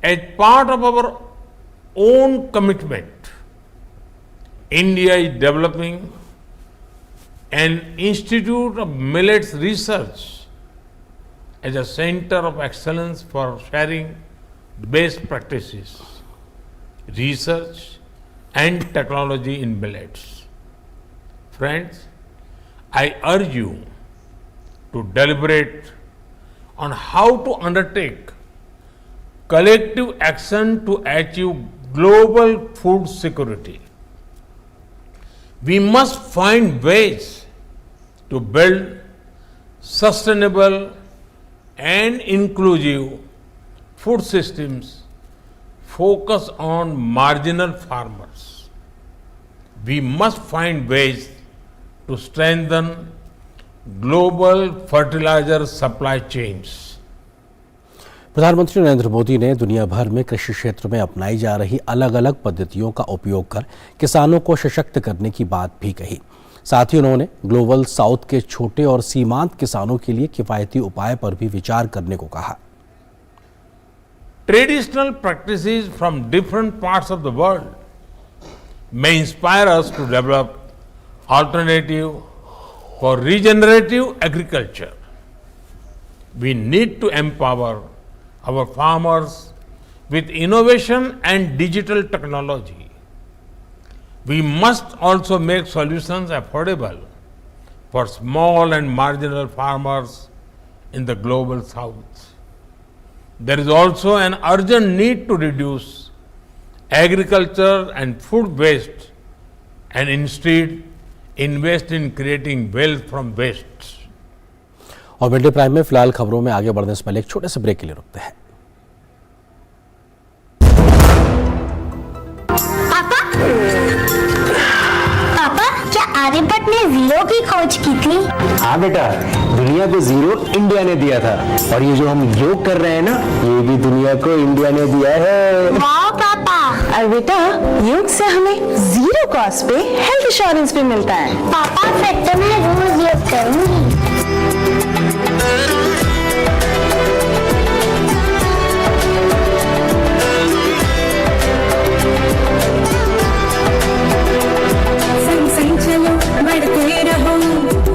[SPEAKER 20] As part of our own commitment, India is developing an Institute of Millets Research as a center of excellence for sharing best practices, research and technology in millets. Friends, I urge you to deliberate on how to undertake collective action to achieve global food security. We must find ways to build sustainable and inclusive food systems focused on marginal farmers. We must find ways to strengthen global fertilizer supply chains.
[SPEAKER 1] प्रधानमंत्री नरेंद्र मोदी ने दुनिया भर में कृषि क्षेत्र में अपनाई जा रही अलग अलग पद्धतियों का उपयोग कर किसानों को सशक्त करने की बात भी कही। साथ ही उन्होंने ग्लोबल साउथ के छोटे और सीमांत किसानों के लिए किफायती उपाय पर भी विचार करने को कहा।
[SPEAKER 20] Traditional practices from different parts of the world may inspire us to develop alternative for regenerative agriculture. We need to empower our farmers with innovation and digital technology. We must also make solutions affordable for small and marginal farmers in the global south. There is also an urgent need to reduce agriculture and food waste and instead invest in creating wealth from waste.
[SPEAKER 1] और मिड डे प्राइम में फिलहाल खबरों में आगे बढ़ने से पहले एक छोटे से ब्रेक के लिए रुकते हैं।
[SPEAKER 7] पापा, क्या आर्यभट्ट ने जीरो की खोज की थी?
[SPEAKER 8] हाँ बेटा, दुनिया को जीरो इंडिया ने दिया था और ये जो हम योग कर रहे हैं ना, ये भी दुनिया को इंडिया ने दिया है।
[SPEAKER 9] वाह पापा, और बेटा योग से हमें जीरो कॉस्ट पे हेल्थ इंश्योरेंस भी मिलता है।
[SPEAKER 7] पापा फिर तो मैं रोज योग करूंगी।
[SPEAKER 10] बढ़ते रहो,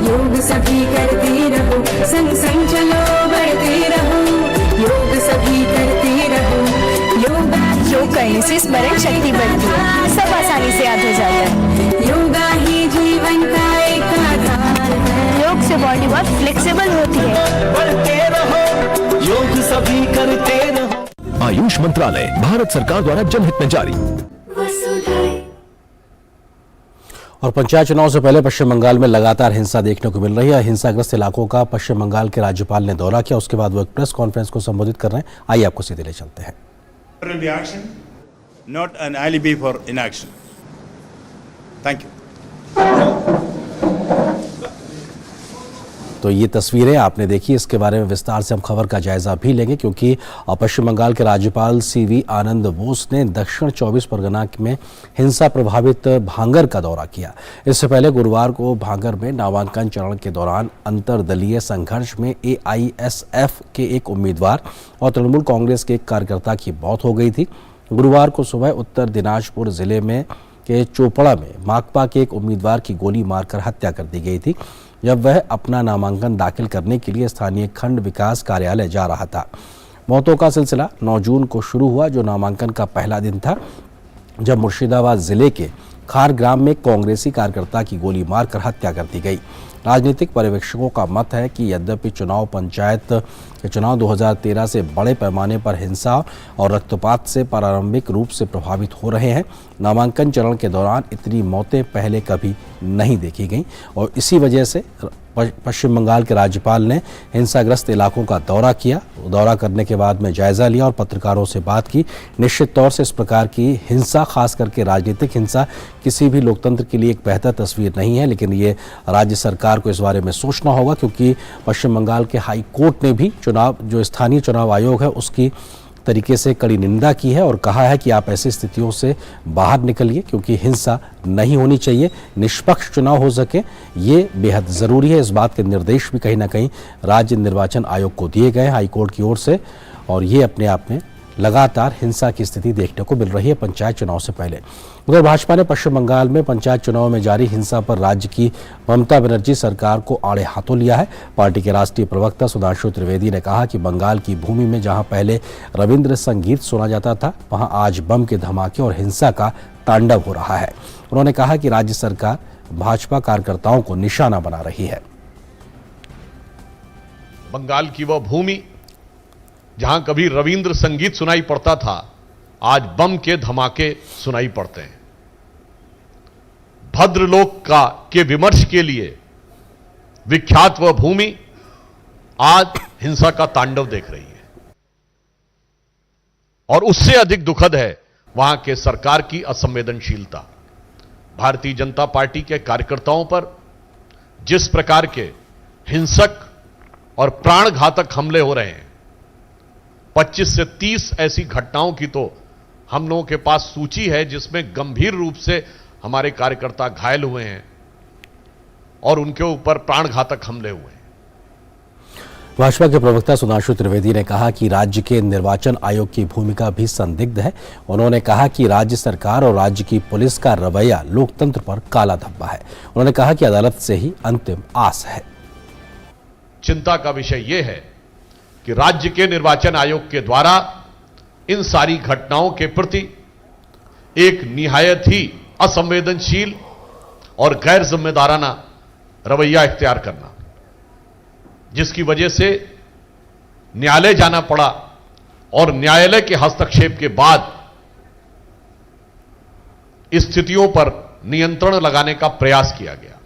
[SPEAKER 10] योग सभी करते रहो, संग संग चलो बढ़ते रहो, योग सभी करते रहो, योग
[SPEAKER 9] करने से से स्मरण शक्ति बढ़ती है, सब आसानी से याद हो जाता है।
[SPEAKER 10] योगा ही जीवन का एक आधार है।
[SPEAKER 7] योग से बॉडी बहुत फ्लेक्सिबल होती है।
[SPEAKER 11] बढ़ते रहो, योग सभी करते रहो। आयुष मंत्रालय भारत सरकार द्वारा जनहित में जारी।
[SPEAKER 1] और पंचायत चुनाव से पहले पश्चिम बंगाल में लगातार हिंसा देखने को मिल रही है। हिंसाग्रस्त इलाकों का पश्चिम बंगाल के राज्यपाल ने दौरा किया, उसके बाद वो एक प्रेस कॉन्फ्रेंस को संबोधित कर रहे हैं। आइए आपको सीधे ले चलते हैं।
[SPEAKER 21] Reaction, not an alibi for inaction. Thank you.
[SPEAKER 1] तो ये तस्वीरें आपने देखी, इसके बारे में विस्तार से हम खबर का जायजा भी लेंगे, क्योंकि पश्चिम बंगाल के राज्यपाल सीवी आनंद बोस ने दक्षिण 24 परगना में हिंसा प्रभावित भांगर का दौरा किया। इससे पहले गुरुवार को भांगर में नामांकन चरण के दौरान अंतरदलीय संघर्ष में AISF के एक उम्मीदवार और तृणमूल कांग्रेस के एक कार्यकर्ता की मौत हो गई थी। गुरुवार को सुबह उत्तर दिनाजपुर जिले में के चोपड़ा में माकपा के एक उम्मीदवार की गोली मारकर हत्या कर दी गई थी, जब वह अपना नामांकन दाखिल करने के लिए स्थानीय खंड विकास कार्यालय जा रहा था। मौतों का सिलसिला 9 जून को शुरू हुआ, जो नामांकन का पहला दिन था, जब मुर्शिदाबाद जिले के खार ग्राम में कांग्रेसी कार्यकर्ता की गोली मारकर हत्या कर दी गई। राजनीतिक पर्यवेक्षकों का मत है कि यद्यपि पंचायत के चुनाव 2013 से बड़े पैमाने पर हिंसा और रक्तपात से प्रारंभिक रूप से प्रभावित हो रहे हैं, नामांकन चरण के दौरान इतनी मौतें पहले कभी नहीं देखी गईं और इसी वजह से पश्चिम बंगाल के राज्यपाल ने हिंसाग्रस्त इलाकों का दौरा किया। दौरा करने के बाद में जायजा लिया और पत्रकारों से बात की। निश्चित तौर से इस प्रकार की हिंसा, खास करके राजनीतिक हिंसा, किसी भी लोकतंत्र के लिए एक बेहतर तस्वीर नहीं है, लेकिन ये राज्य सरकार को इस बारे में सोचना होगा, क्योंकि पश्चिम बंगाल के हाई कोर्ट ने भी जो स्थानीय चुनाव आयोग है उसकी तरीके से कड़ी निंदा की है और कहा है कि आप ऐसी स्थितियों से बाहर निकलिए, क्योंकि हिंसा नहीं होनी चाहिए, निष्पक्ष चुनाव हो सके, ये बेहद ज़रूरी है। इस बात के निर्देश भी कहीं ना कहीं राज्य निर्वाचन आयोग को दिए गए हाईकोर्ट की ओर से, और ये अपने आप में लगातार हिंसा की स्थिति देखने को मिल रही है पंचायत चुनाव से पहले। उधर भाजपा ने पश्चिम बंगाल में पंचायत चुनाव में जारी हिंसा पर राज्य की ममता बनर्जी सरकार को आड़े हाथों लिया है। पार्टी के राष्ट्रीय प्रवक्ता सुधांशु त्रिवेदी ने कहा कि बंगाल की भूमि में जहां पहले रविंद्र संगीत सुना जाता था, वहां आज बम के धमाके और हिंसा का तांडव हो रहा है। उन्होंने कहा कि राज्य सरकार भाजपा कार्यकर्ताओं को निशाना बना रही है।
[SPEAKER 22] बंगाल की वह भूमि जहां कभी रविंद्र संगीत सुनाई पड़ता था, आज बम के धमाके सुनाई पड़ते हैं। भद्रलोक के विमर्श के लिए विख्यात वह भूमि आज हिंसा का तांडव देख रही है, और उससे अधिक दुखद है वहां के सरकार की असंवेदनशीलता। भारतीय जनता पार्टी के कार्यकर्ताओं पर जिस प्रकार के हिंसक और प्राणघातक हमले हो रहे हैं, 25 से 30 ऐसी घटनाओं की तो हम लोगों के पास सूची है, जिसमें गंभीर रूप से हमारे कार्यकर्ता घायल हुए हैं और उनके ऊपर प्राणघातक हमले हुए हैं।
[SPEAKER 1] भाजपा के प्रवक्ता सुधांशु त्रिवेदी ने कहा कि राज्य के निर्वाचन आयोग की भूमिका भी संदिग्ध है। उन्होंने कहा कि राज्य सरकार और राज्य की पुलिस का रवैया लोकतंत्र पर काला धब्बा है। उन्होंने कहा कि अदालत से ही अंतिम आस है।
[SPEAKER 22] चिंता का विषय यह है कि राज्य के निर्वाचन आयोग के द्वारा इन सारी घटनाओं के प्रति एक निहायत ही असंवेदनशील और गैर जिम्मेदाराना रवैया इख्तियार करना, जिसकी वजह से न्यायालय जाना पड़ा और न्यायालय के हस्तक्षेप के बाद स्थितियों पर नियंत्रण लगाने का प्रयास किया गया।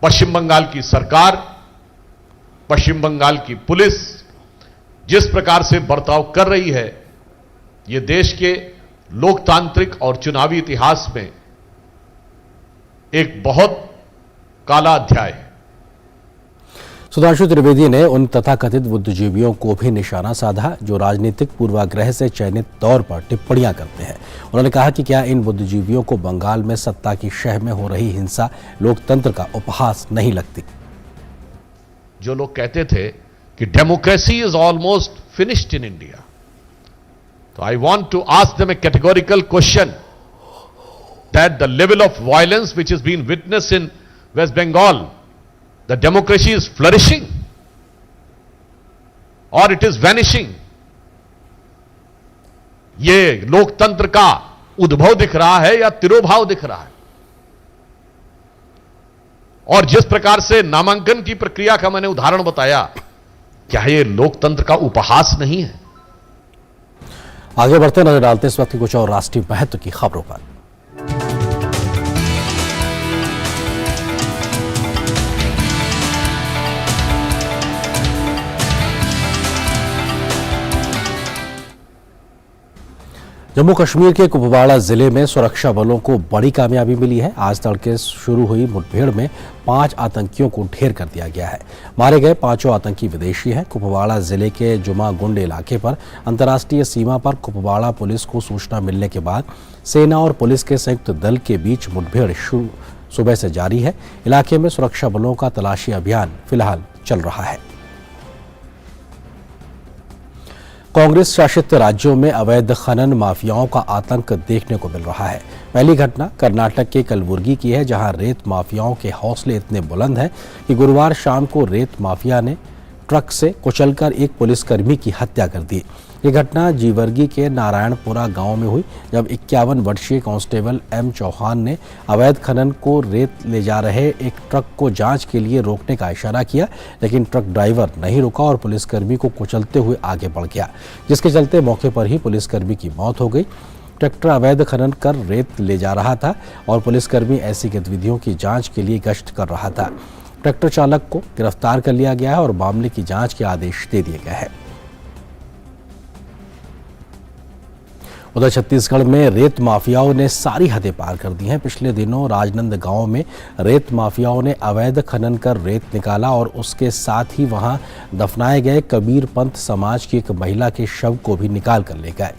[SPEAKER 22] पश्चिम बंगाल की सरकार, पश्चिम बंगाल की पुलिस जिस प्रकार से बर्ताव कर रही है, यह देश के लोकतांत्रिक और चुनावी इतिहास में एक बहुत काला अध्याय है।
[SPEAKER 1] सुधांशु त्रिवेदी ने उन तथाकथित बुद्धिजीवियों को भी निशाना साधा जो राजनीतिक पूर्वाग्रह से चयनित तौर पर टिप्पणियां करते हैं। उन्होंने कहा कि क्या इन बुद्धिजीवियों को बंगाल में सत्ता की शह में हो रही हिंसा लोकतंत्र का उपहास नहीं लगती।
[SPEAKER 22] जो लोग कहते थे कि democracy is almost finished in India, तो I want to ask them a categorical question that the level of violence which is been witnessed in West Bengal, the democracy is flourishing और इट इज वैनिशिंग। ये लोकतंत्र का उद्भव दिख रहा है या तिरोभाव दिख रहा है? और जिस प्रकार से नामांकन की प्रक्रिया का मैंने उदाहरण बताया, क्या ये लोकतंत्र का उपहास नहीं है?
[SPEAKER 1] आगे बढ़ते नजर डालते इस वक्त की कुछ और राष्ट्रीय महत्व की खबरों पर। जम्मू कश्मीर के कुपवाड़ा जिले में सुरक्षा बलों को बड़ी कामयाबी मिली है। आज तड़के शुरू हुई मुठभेड़ में 5 आतंकियों को ढेर कर दिया गया है। मारे गए 5 आतंकी विदेशी हैं। कुपवाड़ा जिले के जुमागुंड इलाके पर अंतर्राष्ट्रीय सीमा पर कुपवाड़ा पुलिस को सूचना मिलने के बाद सेना और पुलिस के संयुक्त दल के बीच मुठभेड़ सुबह से जारी है। इलाके में सुरक्षा बलों का तलाशी अभियान फिलहाल चल रहा है। कांग्रेस शासित राज्यों में अवैध खनन माफियाओं का आतंक देखने को मिल रहा है। पहली घटना कर्नाटक के कलबुर्गी की है, जहां रेत माफियाओं के हौसले इतने बुलंद हैं कि गुरुवार शाम को रेत माफिया ने ट्रक से कुचलकर एक पुलिसकर्मी की हत्या कर दी। ये घटना जीवर्गी के नारायणपुरा गांव में हुई, जब 51 वर्षीय कांस्टेबल एम चौहान ने अवैध खनन को रेत ले जा रहे एक ट्रक को जांच के लिए रोकने का इशारा किया, लेकिन ट्रक ड्राइवर नहीं रुका और पुलिसकर्मी को कुचलते हुए आगे बढ़ गया, जिसके चलते मौके पर ही पुलिसकर्मी की मौत हो गई। ट्रैक्टर अवैध खनन कर रेत ले जा रहा था और पुलिसकर्मी ऐसी गतिविधियों की जांच के लिए गश्त कर रहा था। ट्रैक्टर चालक को गिरफ्तार कर लिया गया है और मामले की जांच के आदेश दे दिए गए हैं। उधर छत्तीसगढ़ में रेत माफियाओं ने सारी हदें पार कर दी हैं। पिछले दिनों राजनंद गांव में रेत माफियाओं ने अवैध खनन कर रेत निकाला और उसके साथ ही वहां दफनाए गए कबीर पंथ समाज की एक महिला के शव को भी निकाल कर ले गए।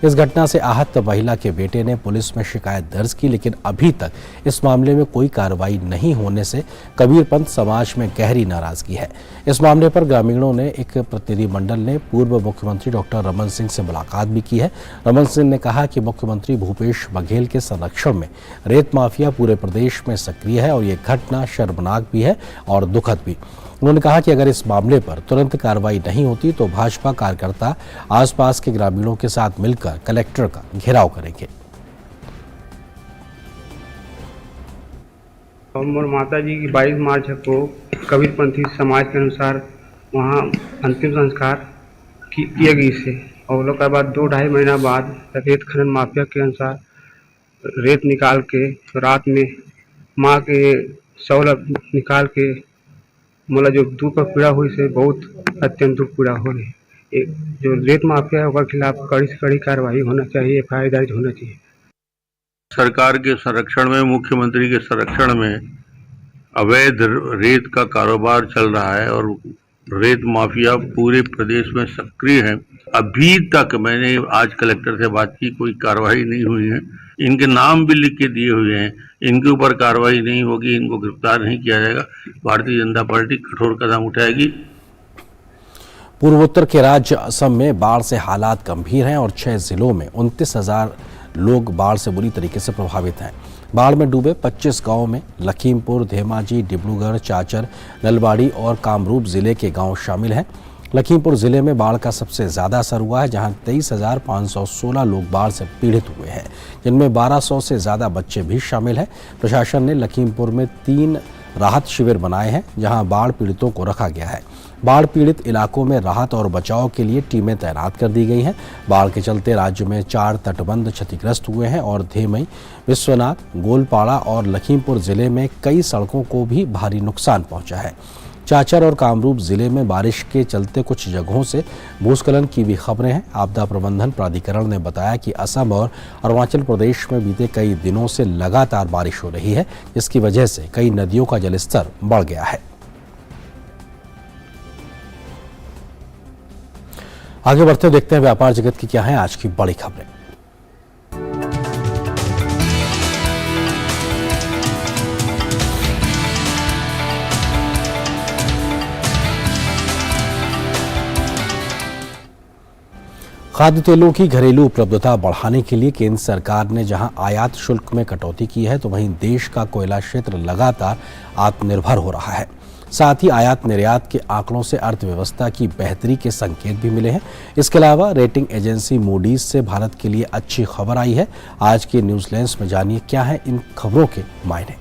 [SPEAKER 1] इस घटना से आहत महिला के बेटे ने पुलिस में शिकायत दर्ज की, लेकिन अभी तक इस मामले में कोई कार्रवाई नहीं होने से कबीर पंथ समाज में गहरी नाराजगी है। इस मामले पर ग्रामीणों ने एक प्रतिनिधिमंडल ने पूर्व मुख्यमंत्री डॉक्टर रमन सिंह से मुलाकात भी की है। रमन सिंह ने कहा कि मुख्यमंत्री भूपेश बघेल के संरक्षण में रेत माफिया पूरे प्रदेश में सक्रिय है और ये घटना शर्मनाक भी है और दुखद भी। उन्होंने कहा कि अगर इस मामले पर तुरंत कार्रवाई नहीं होती तो भाजपा कार्यकर्ता आसपास के ग्रामीणों के साथ मिलकर कलेक्टर का घेराव करेंगे।
[SPEAKER 2] मोर माता जी की 22 मार्च को कबीरपंथी समाज के अनुसार वहाँ अंतिम संस्कार किए गई से, और लोग के बाद 2-2.5 महीना बाद रेत खनन माफिया के अनुसार रेत निकाल के रात में माँ के शव निकाल के मतलब जो दुख का पीड़ा हुई से बहुत अत्यंत दुख पीड़ा हो रही। जो रेत माफिया है उसके खिलाफ कड़ी से कड़ी कार्रवाई होना चाहिए, FIR दर्ज होना चाहिए।
[SPEAKER 3] सरकार के संरक्षण में, मुख्यमंत्री के संरक्षण में अवैध रेत का कारोबार चल रहा है और रेत माफिया पूरे प्रदेश में सक्रिय है। अभी तक मैंने आज कलेक्टर से बात की, कोई कार्रवाई नहीं हुई है। इनके नाम भी लिख के दिए हुए हैं, इनके ऊपर कार्रवाई नहीं होगी, इनको गिरफ्तार नहीं किया जाएगा, भारतीय जनता पार्टी कठोर कदम उठाएगी।
[SPEAKER 1] पूर्वोत्तर के राज्य असम में बाढ़ से हालात गंभीर हैं और 6 जिलों में 29,000 लोग बाढ़ से बुरी तरीके से प्रभावित हैं। बाढ़ में डूबे 25 गांवों में लखीमपुर, धेमाजी, डिब्रूगढ़, चाचर, नलबाड़ी और कामरूप जिले के गांव शामिल हैं। लखीमपुर जिले में बाढ़ का सबसे ज्यादा असर हुआ है, जहां 23,516 लोग बाढ़ से पीड़ित हुए हैं, जिनमें 1200 से ज्यादा बच्चे भी शामिल हैं। प्रशासन ने लखीमपुर में 3 राहत शिविर बनाए हैं, जहां बाढ़ पीड़ितों को रखा गया है। बाढ़ पीड़ित इलाकों में राहत और बचाव के लिए टीमें तैनात कर दी गई हैं। बाढ़ के चलते राज्य में 4 तटबंध क्षतिग्रस्त हुए हैं और धेमई, विश्वनाथ, गोलपाड़ा और लखीमपुर जिले में कई सड़कों को भी भारी नुकसान पहुंचा है। चाचर और कामरूप जिले में बारिश के चलते कुछ जगहों से भूस्खलन की भी खबरें हैं। आपदा प्रबंधन प्राधिकरण ने बताया कि असम और अरुणाचल प्रदेश में बीते कई दिनों से लगातार बारिश हो रही है, जिसकी वजह से कई नदियों का जलस्तर बढ़ गया है। आगे बढ़ते देखते हैं व्यापार जगत की क्या है आज की बड़ी खबरें। खाद्य तेलों की घरेलू उपलब्धता बढ़ाने के लिए केंद्र सरकार ने जहां आयात शुल्क में कटौती की है, तो वहीं देश का कोयला क्षेत्र लगातार आत्मनिर्भर हो रहा है। साथ ही आयात निर्यात के आंकड़ों से अर्थव्यवस्था की बेहतरी के संकेत भी मिले हैं। इसके अलावा रेटिंग एजेंसी मूडीज से भारत के लिए अच्छी खबर आई है। आज के न्यूज लेंस में जानिए क्या है इन खबरों के मायने।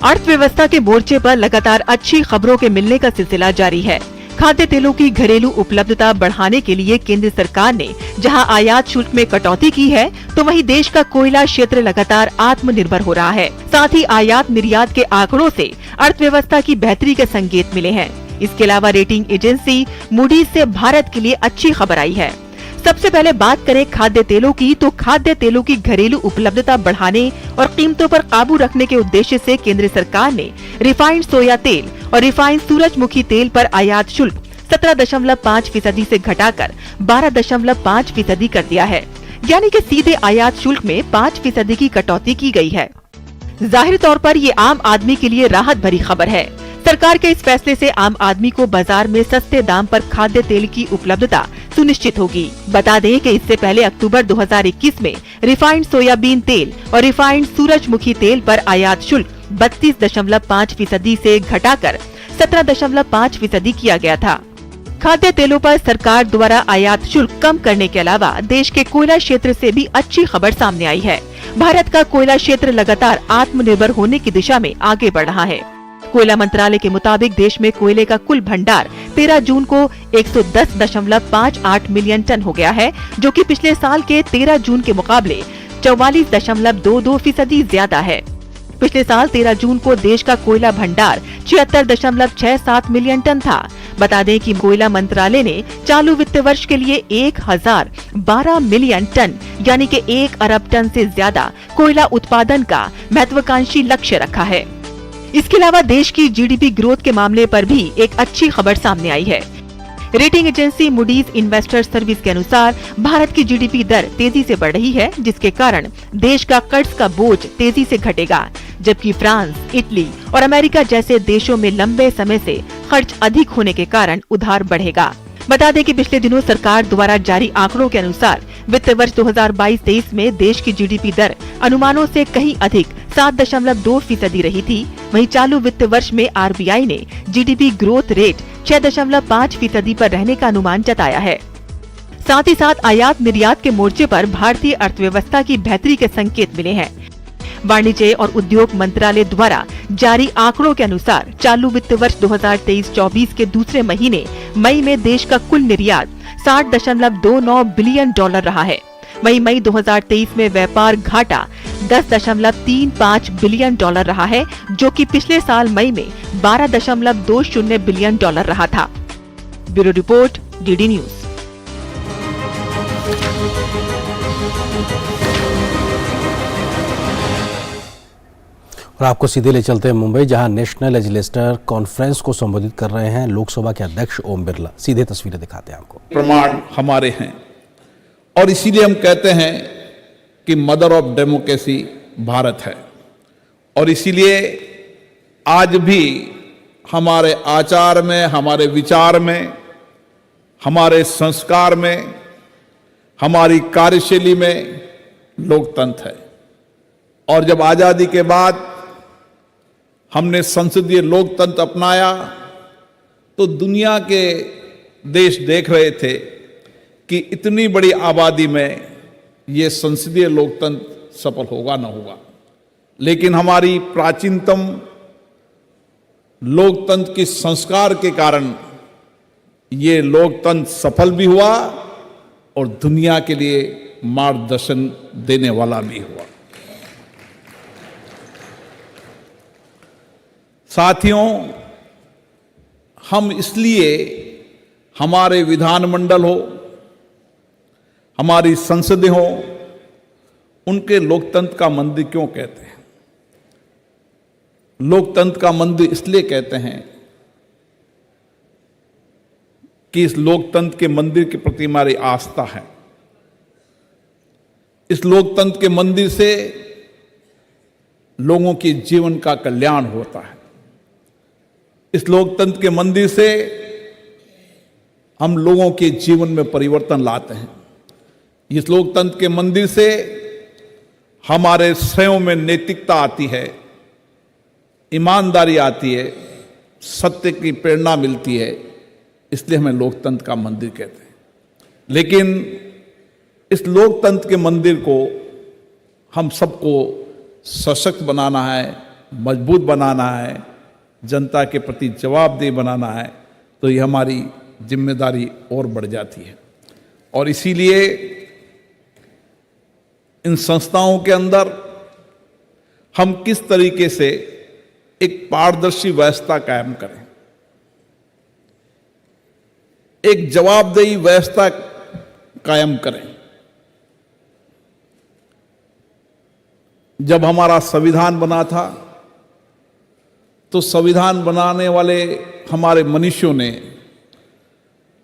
[SPEAKER 4] अर्थव्यवस्था के मोर्चे पर लगातार अच्छी खबरों के मिलने का सिलसिला जारी है। खाद्य तेलों की घरेलू उपलब्धता बढ़ाने के लिए केंद्र सरकार ने जहां आयात शुल्क में कटौती की है, तो वहीं देश का कोयला क्षेत्र लगातार आत्मनिर्भर हो रहा है। साथ ही आयात निर्यात के आंकड़ों से अर्थव्यवस्था की बेहतरी के संकेत मिले हैं। इसके अलावा रेटिंग एजेंसी मूडीज से भारत के लिए अच्छी खबर आई है। सबसे पहले बात करें खाद्य तेलों की, तो खाद्य तेलों की घरेलू उपलब्धता बढ़ाने और कीमतों पर काबू रखने के उद्देश्य से केंद्र सरकार ने रिफाइंड सोया तेल और रिफाइंड सूरजमुखी तेल पर आयात शुल्क 17.5% से घटाकर 12.5% कर दिया है। यानी कि सीधे आयात शुल्क में 5% की कटौती की गई है। जाहिर तौर पर ये आम आदमी के लिए राहत भरी खबर है। सरकार के इस फैसले से आम आदमी को बाजार में सस्ते दाम पर खाद्य तेल की उपलब्धता सुनिश्चित होगी। बता दें कि इससे पहले अक्टूबर 2021 में रिफाइंड सोयाबीन तेल और रिफाइंड सूरजमुखी तेल पर आयात शुल्क 32.5% से घटाकर 17.5% किया गया था। खाद्य तेलों पर सरकार द्वारा आयात शुल्क कम करने के अलावा देश के कोयला क्षेत्र से भी अच्छी खबर सामने आई है। भारत का कोयला क्षेत्र लगातार आत्मनिर्भर होने की दिशा में आगे बढ़ रहा है। कोयला मंत्रालय के मुताबिक देश में कोयले का कुल भंडार 13 जून को 110.58 मिलियन टन हो गया है, जो कि पिछले साल के 13 जून के मुकाबले 44.22% ज्यादा है। पिछले साल 13 जून को देश का कोयला भंडार 76.67 मिलियन टन था। बता दें कि कोयला मंत्रालय ने चालू वित्त वर्ष के लिए 1012 मिलियन टन यानी कि 1 अरब टन से ज्यादा कोयला उत्पादन का महत्वाकांक्षी लक्ष्य रखा है। इसके अलावा देश की जीडीपी ग्रोथ के मामले पर भी एक अच्छी खबर सामने आई है। Rating agency Moody's investor service के अनुसार भारत की जीडीपी दर तेजी से बढ़ रही है, जिसके कारण देश का कर्ज का बोझ तेजी से घटेगा, जबकि फ्रांस, इटली और अमेरिका जैसे देशों में लंबे समय से खर्च अधिक होने के कारण उधार बढ़ेगा। बता दें कि पिछले दिनों सरकार द्वारा जारी आंकड़ों के अनुसार वित्त वर्ष 2022-23 में देश की जीडीपी दर अनुमानों से कहीं अधिक 7.2% रही थी। वहीं चालू वित्त वर्ष में आरबीआई ने जीडीपी ग्रोथ रेट 6.5% पर रहने का अनुमान जताया है। साथ ही साथ आयात निर्यात के मोर्चे पर भारतीय अर्थव्यवस्था की बेहतरी के संकेत मिले हैं। वाणिज्य और उद्योग मंत्रालय द्वारा जारी आंकड़ों के अनुसार चालू वित्त वर्ष 2023-24 के दूसरे महीने मई में देश का कुल निर्यात $60.29 बिलियन रहा है। वहीं मई 2023 में व्यापार घाटा $10.35 बिलियन रहा है, जो कि पिछले साल मई में $12.20 बिलियन रहा था। Bureau report, DD news.
[SPEAKER 1] और आपको सीधे ले चलते हैं मुंबई, जहां नेशनल लेजिस्लेटर कॉन्फ्रेंस को संबोधित कर रहे हैं लोकसभा के अध्यक्ष ओम बिरला। सीधे तस्वीरें दिखाते हैं आपको।
[SPEAKER 5] प्रमाण हमारे हैं और इसीलिए हम कहते हैं कि मदर ऑफ डेमोक्रेसी भारत है। और इसीलिए आज भी हमारे आचार में, हमारे विचार में, हमारे संस्कार में, हमारी कार्यशैली में लोकतंत्र है। और जब आजादी के बाद हमने संसदीय लोकतंत्र अपनाया तो दुनिया के देश देख रहे थे कि इतनी बड़ी आबादी में ये संसदीय लोकतंत्र सफल होगा ना होगा। लेकिन हमारी प्राचीनतम लोकतंत्र की संस्कार के कारण ये लोकतंत्र सफल भी हुआ और दुनिया के लिए मार्गदर्शन देने वाला भी हुआ। साथियों, हम इसलिए हमारे विधानमंडल हो, हमारी संसदें हो, उनके लोकतंत्र का मंदिर क्यों कहते हैं? लोकतंत्र का मंदिर इसलिए कहते हैं कि इस लोकतंत्र के मंदिर के प्रति हमारी आस्था है। इस लोकतंत्र के मंदिर से लोगों के जीवन का कल्याण होता है। इस लोकतंत्र के मंदिर से हम लोगों के जीवन में परिवर्तन लाते हैं। इस लोकतंत्र के मंदिर से हमारे स्वयं में नैतिकता आती है, ईमानदारी आती है, सत्य की प्रेरणा मिलती है, इसलिए हमें लोकतंत्र का मंदिर कहते हैं। लेकिन इस लोकतंत्र के मंदिर को हम सबको सशक्त बनाना है, मजबूत बनाना है, जनता के प्रति जवाबदेह बनाना है, तो ये हमारी जिम्मेदारी और बढ़ जाती है। और इसीलिए इन संस्थाओं के अंदर हम किस तरीके से एक पारदर्शी व्यवस्था कायम करें, एक जवाबदेही व्यवस्था कायम करें। जब हमारा संविधान बना था तो संविधान बनाने वाले हमारे मनीषियों ने,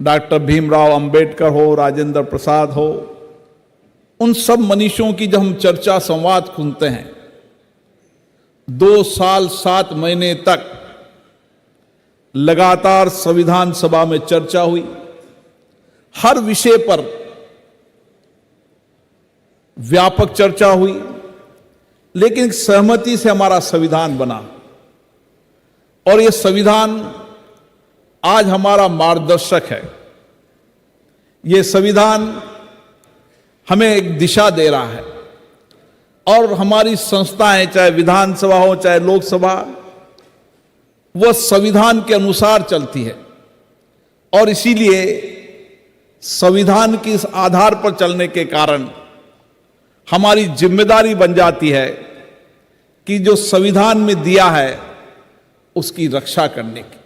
[SPEAKER 5] डॉक्टर भीमराव अंबेडकर हो, राजेंद्र प्रसाद हो, उन सब मनीषियों की जब हम चर्चा संवाद सुनते हैं, 2 साल 7 महीने तक लगातार संविधान सभा में चर्चा हुई, हर विषय पर व्यापक चर्चा हुई, लेकिन सहमति से हमारा संविधान बना। और ये संविधान आज हमारा मार्गदर्शक है। ये संविधान हमें एक दिशा दे रहा है और हमारी संस्थाएं, चाहे विधानसभा हो चाहे लोकसभा, वह संविधान के अनुसार चलती है। और इसीलिए संविधान के इस आधार पर चलने के कारण हमारी जिम्मेदारी बन जाती है कि जो संविधान में दिया है उसकी रक्षा करने की।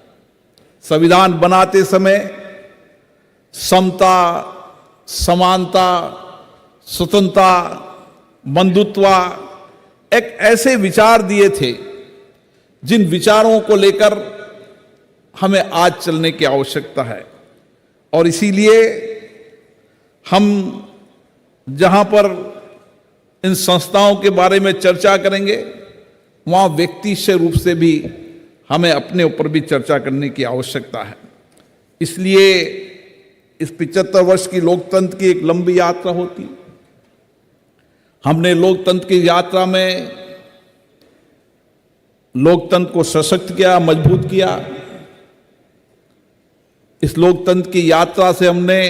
[SPEAKER 5] संविधान बनाते समय समता, समानता, स्वतंत्रता, बंधुत्व एक ऐसे विचार दिए थे जिन विचारों को लेकर हमें आज चलने की आवश्यकता है। और इसीलिए हम जहां पर इन संस्थाओं के बारे में चर्चा करेंगे, वहां व्यक्तिगत रूप से भी हमें अपने ऊपर भी चर्चा करने की आवश्यकता है। इसलिए इस 75 वर्ष की लोकतंत्र की एक लंबी यात्रा होती। हमने लोकतंत्र की यात्रा में लोकतंत्र को सशक्त किया, मजबूत किया। इस लोकतंत्र की यात्रा से हमने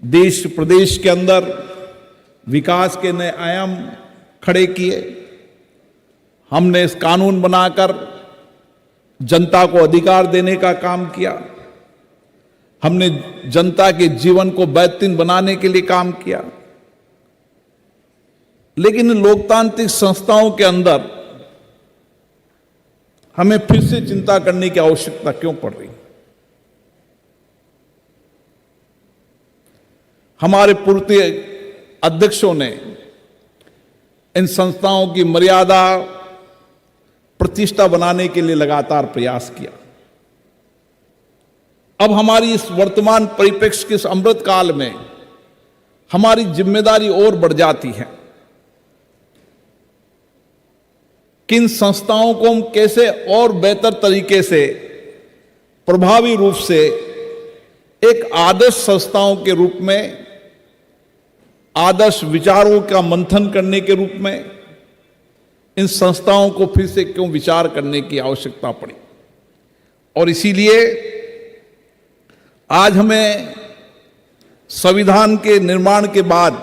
[SPEAKER 5] देश प्रदेश के अंदर विकास के नए आयाम खड़े किए। हमने इस कानून बनाकर जनता को अधिकार देने का काम किया। हमने जनता के जीवन को बेहतरीन बनाने के लिए काम किया। लेकिन लोकतांत्रिक संस्थाओं के अंदर हमें फिर से चिंता करने की आवश्यकता क्यों पड़ रही? हमारे पूर्व अध्यक्षों ने इन संस्थाओं की मर्यादा, प्रतिष्ठा बनाने के लिए लगातार प्रयास किया। अब हमारी इस वर्तमान परिप्रेक्ष्य के इस अमृत काल में हमारी जिम्मेदारी और बढ़ जाती है। किन संस्थाओं को हम कैसे और बेहतर तरीके से, प्रभावी रूप से एक आदर्श संस्थाओं के रूप में, आदर्श विचारों का मंथन करने के रूप में इन संस्थाओं को फिर से क्यों विचार करने की आवश्यकता पड़ी। और इसीलिए आज हमें संविधान के निर्माण के बाद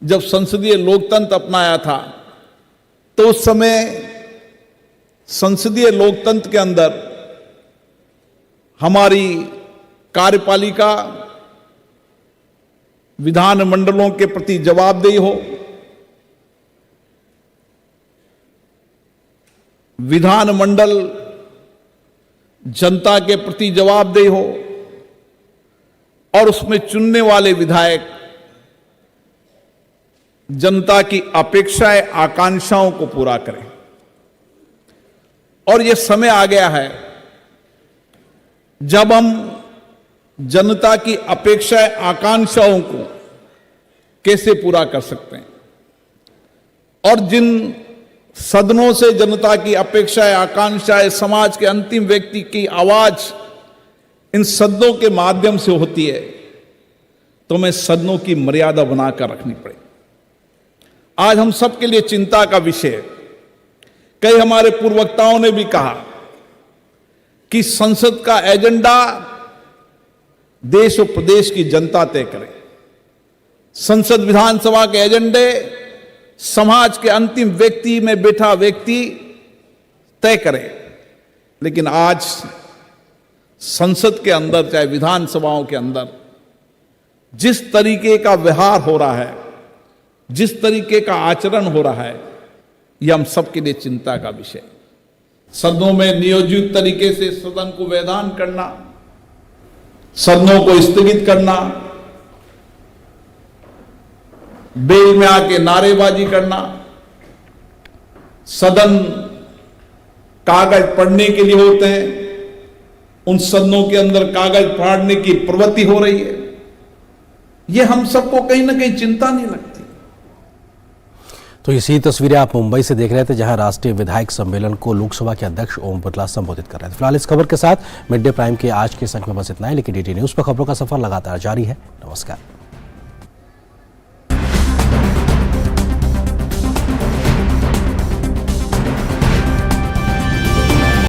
[SPEAKER 5] जब संसदीय लोकतंत्र अपनाया था, तो उस समय संसदीय लोकतंत्र के अंदर हमारी कार्यपालिका विधानमंडलों के प्रति जवाबदेही हो, विधानमंडल जनता के प्रति जवाबदेही हो और उसमें चुनने वाले विधायक जनता की अपेक्षाएं, आकांक्षाओं को पूरा करें। और यह समय आ गया है जब हम जनता की अपेक्षाएं, आकांक्षाओं को कैसे पूरा कर सकते हैं, और जिन सदनों से जनता की अपेक्षाएं, आकांक्षाएं, समाज के अंतिम व्यक्ति की आवाज इन सदनों के माध्यम से होती है, तो हमें सदनों की मर्यादा बनाकर रखनी पड़ेगी। आज हम सबके लिए चिंता का विषय है। कई हमारे पूर्ववक्ताओं ने भी कहा कि संसद का एजेंडा देश और प्रदेश की जनता तय करे। संसद विधानसभा के एजेंडे समाज के अंतिम व्यक्ति में बैठा व्यक्ति तय करे। लेकिन आज संसद के अंदर, चाहे विधानसभाओं के अंदर, जिस तरीके का व्यवहार हो रहा है, जिस तरीके का आचरण हो रहा है, यह हम सबके लिए चिंता का विषय है। सदनों में नियोजित तरीके से सदन को वैधान करना, सदनों को स्थगित करना, बेल में आके नारेबाजी करना, सदन कागज पढ़ने के लिए होते हैं, उन सदनों के अंदर कागज फाड़ने की प्रवृत्ति हो रही है। यह हम सबको कहीं ना कहीं चिंता नहीं लगती।
[SPEAKER 1] तो इसी तस्वीरें आप मुंबई से देख रहे थे, जहां राष्ट्रीय विधायक सम्मेलन को लोकसभा के अध्यक्ष ओम बिरला संबोधित कर रहे थे। फिलहाल इस खबर के साथ मिड डे प्राइम के आज के संक में बस इतना है, लेकिन डीडी न्यूज पर खबरों का सफर लगातार जारी है। नमस्कार।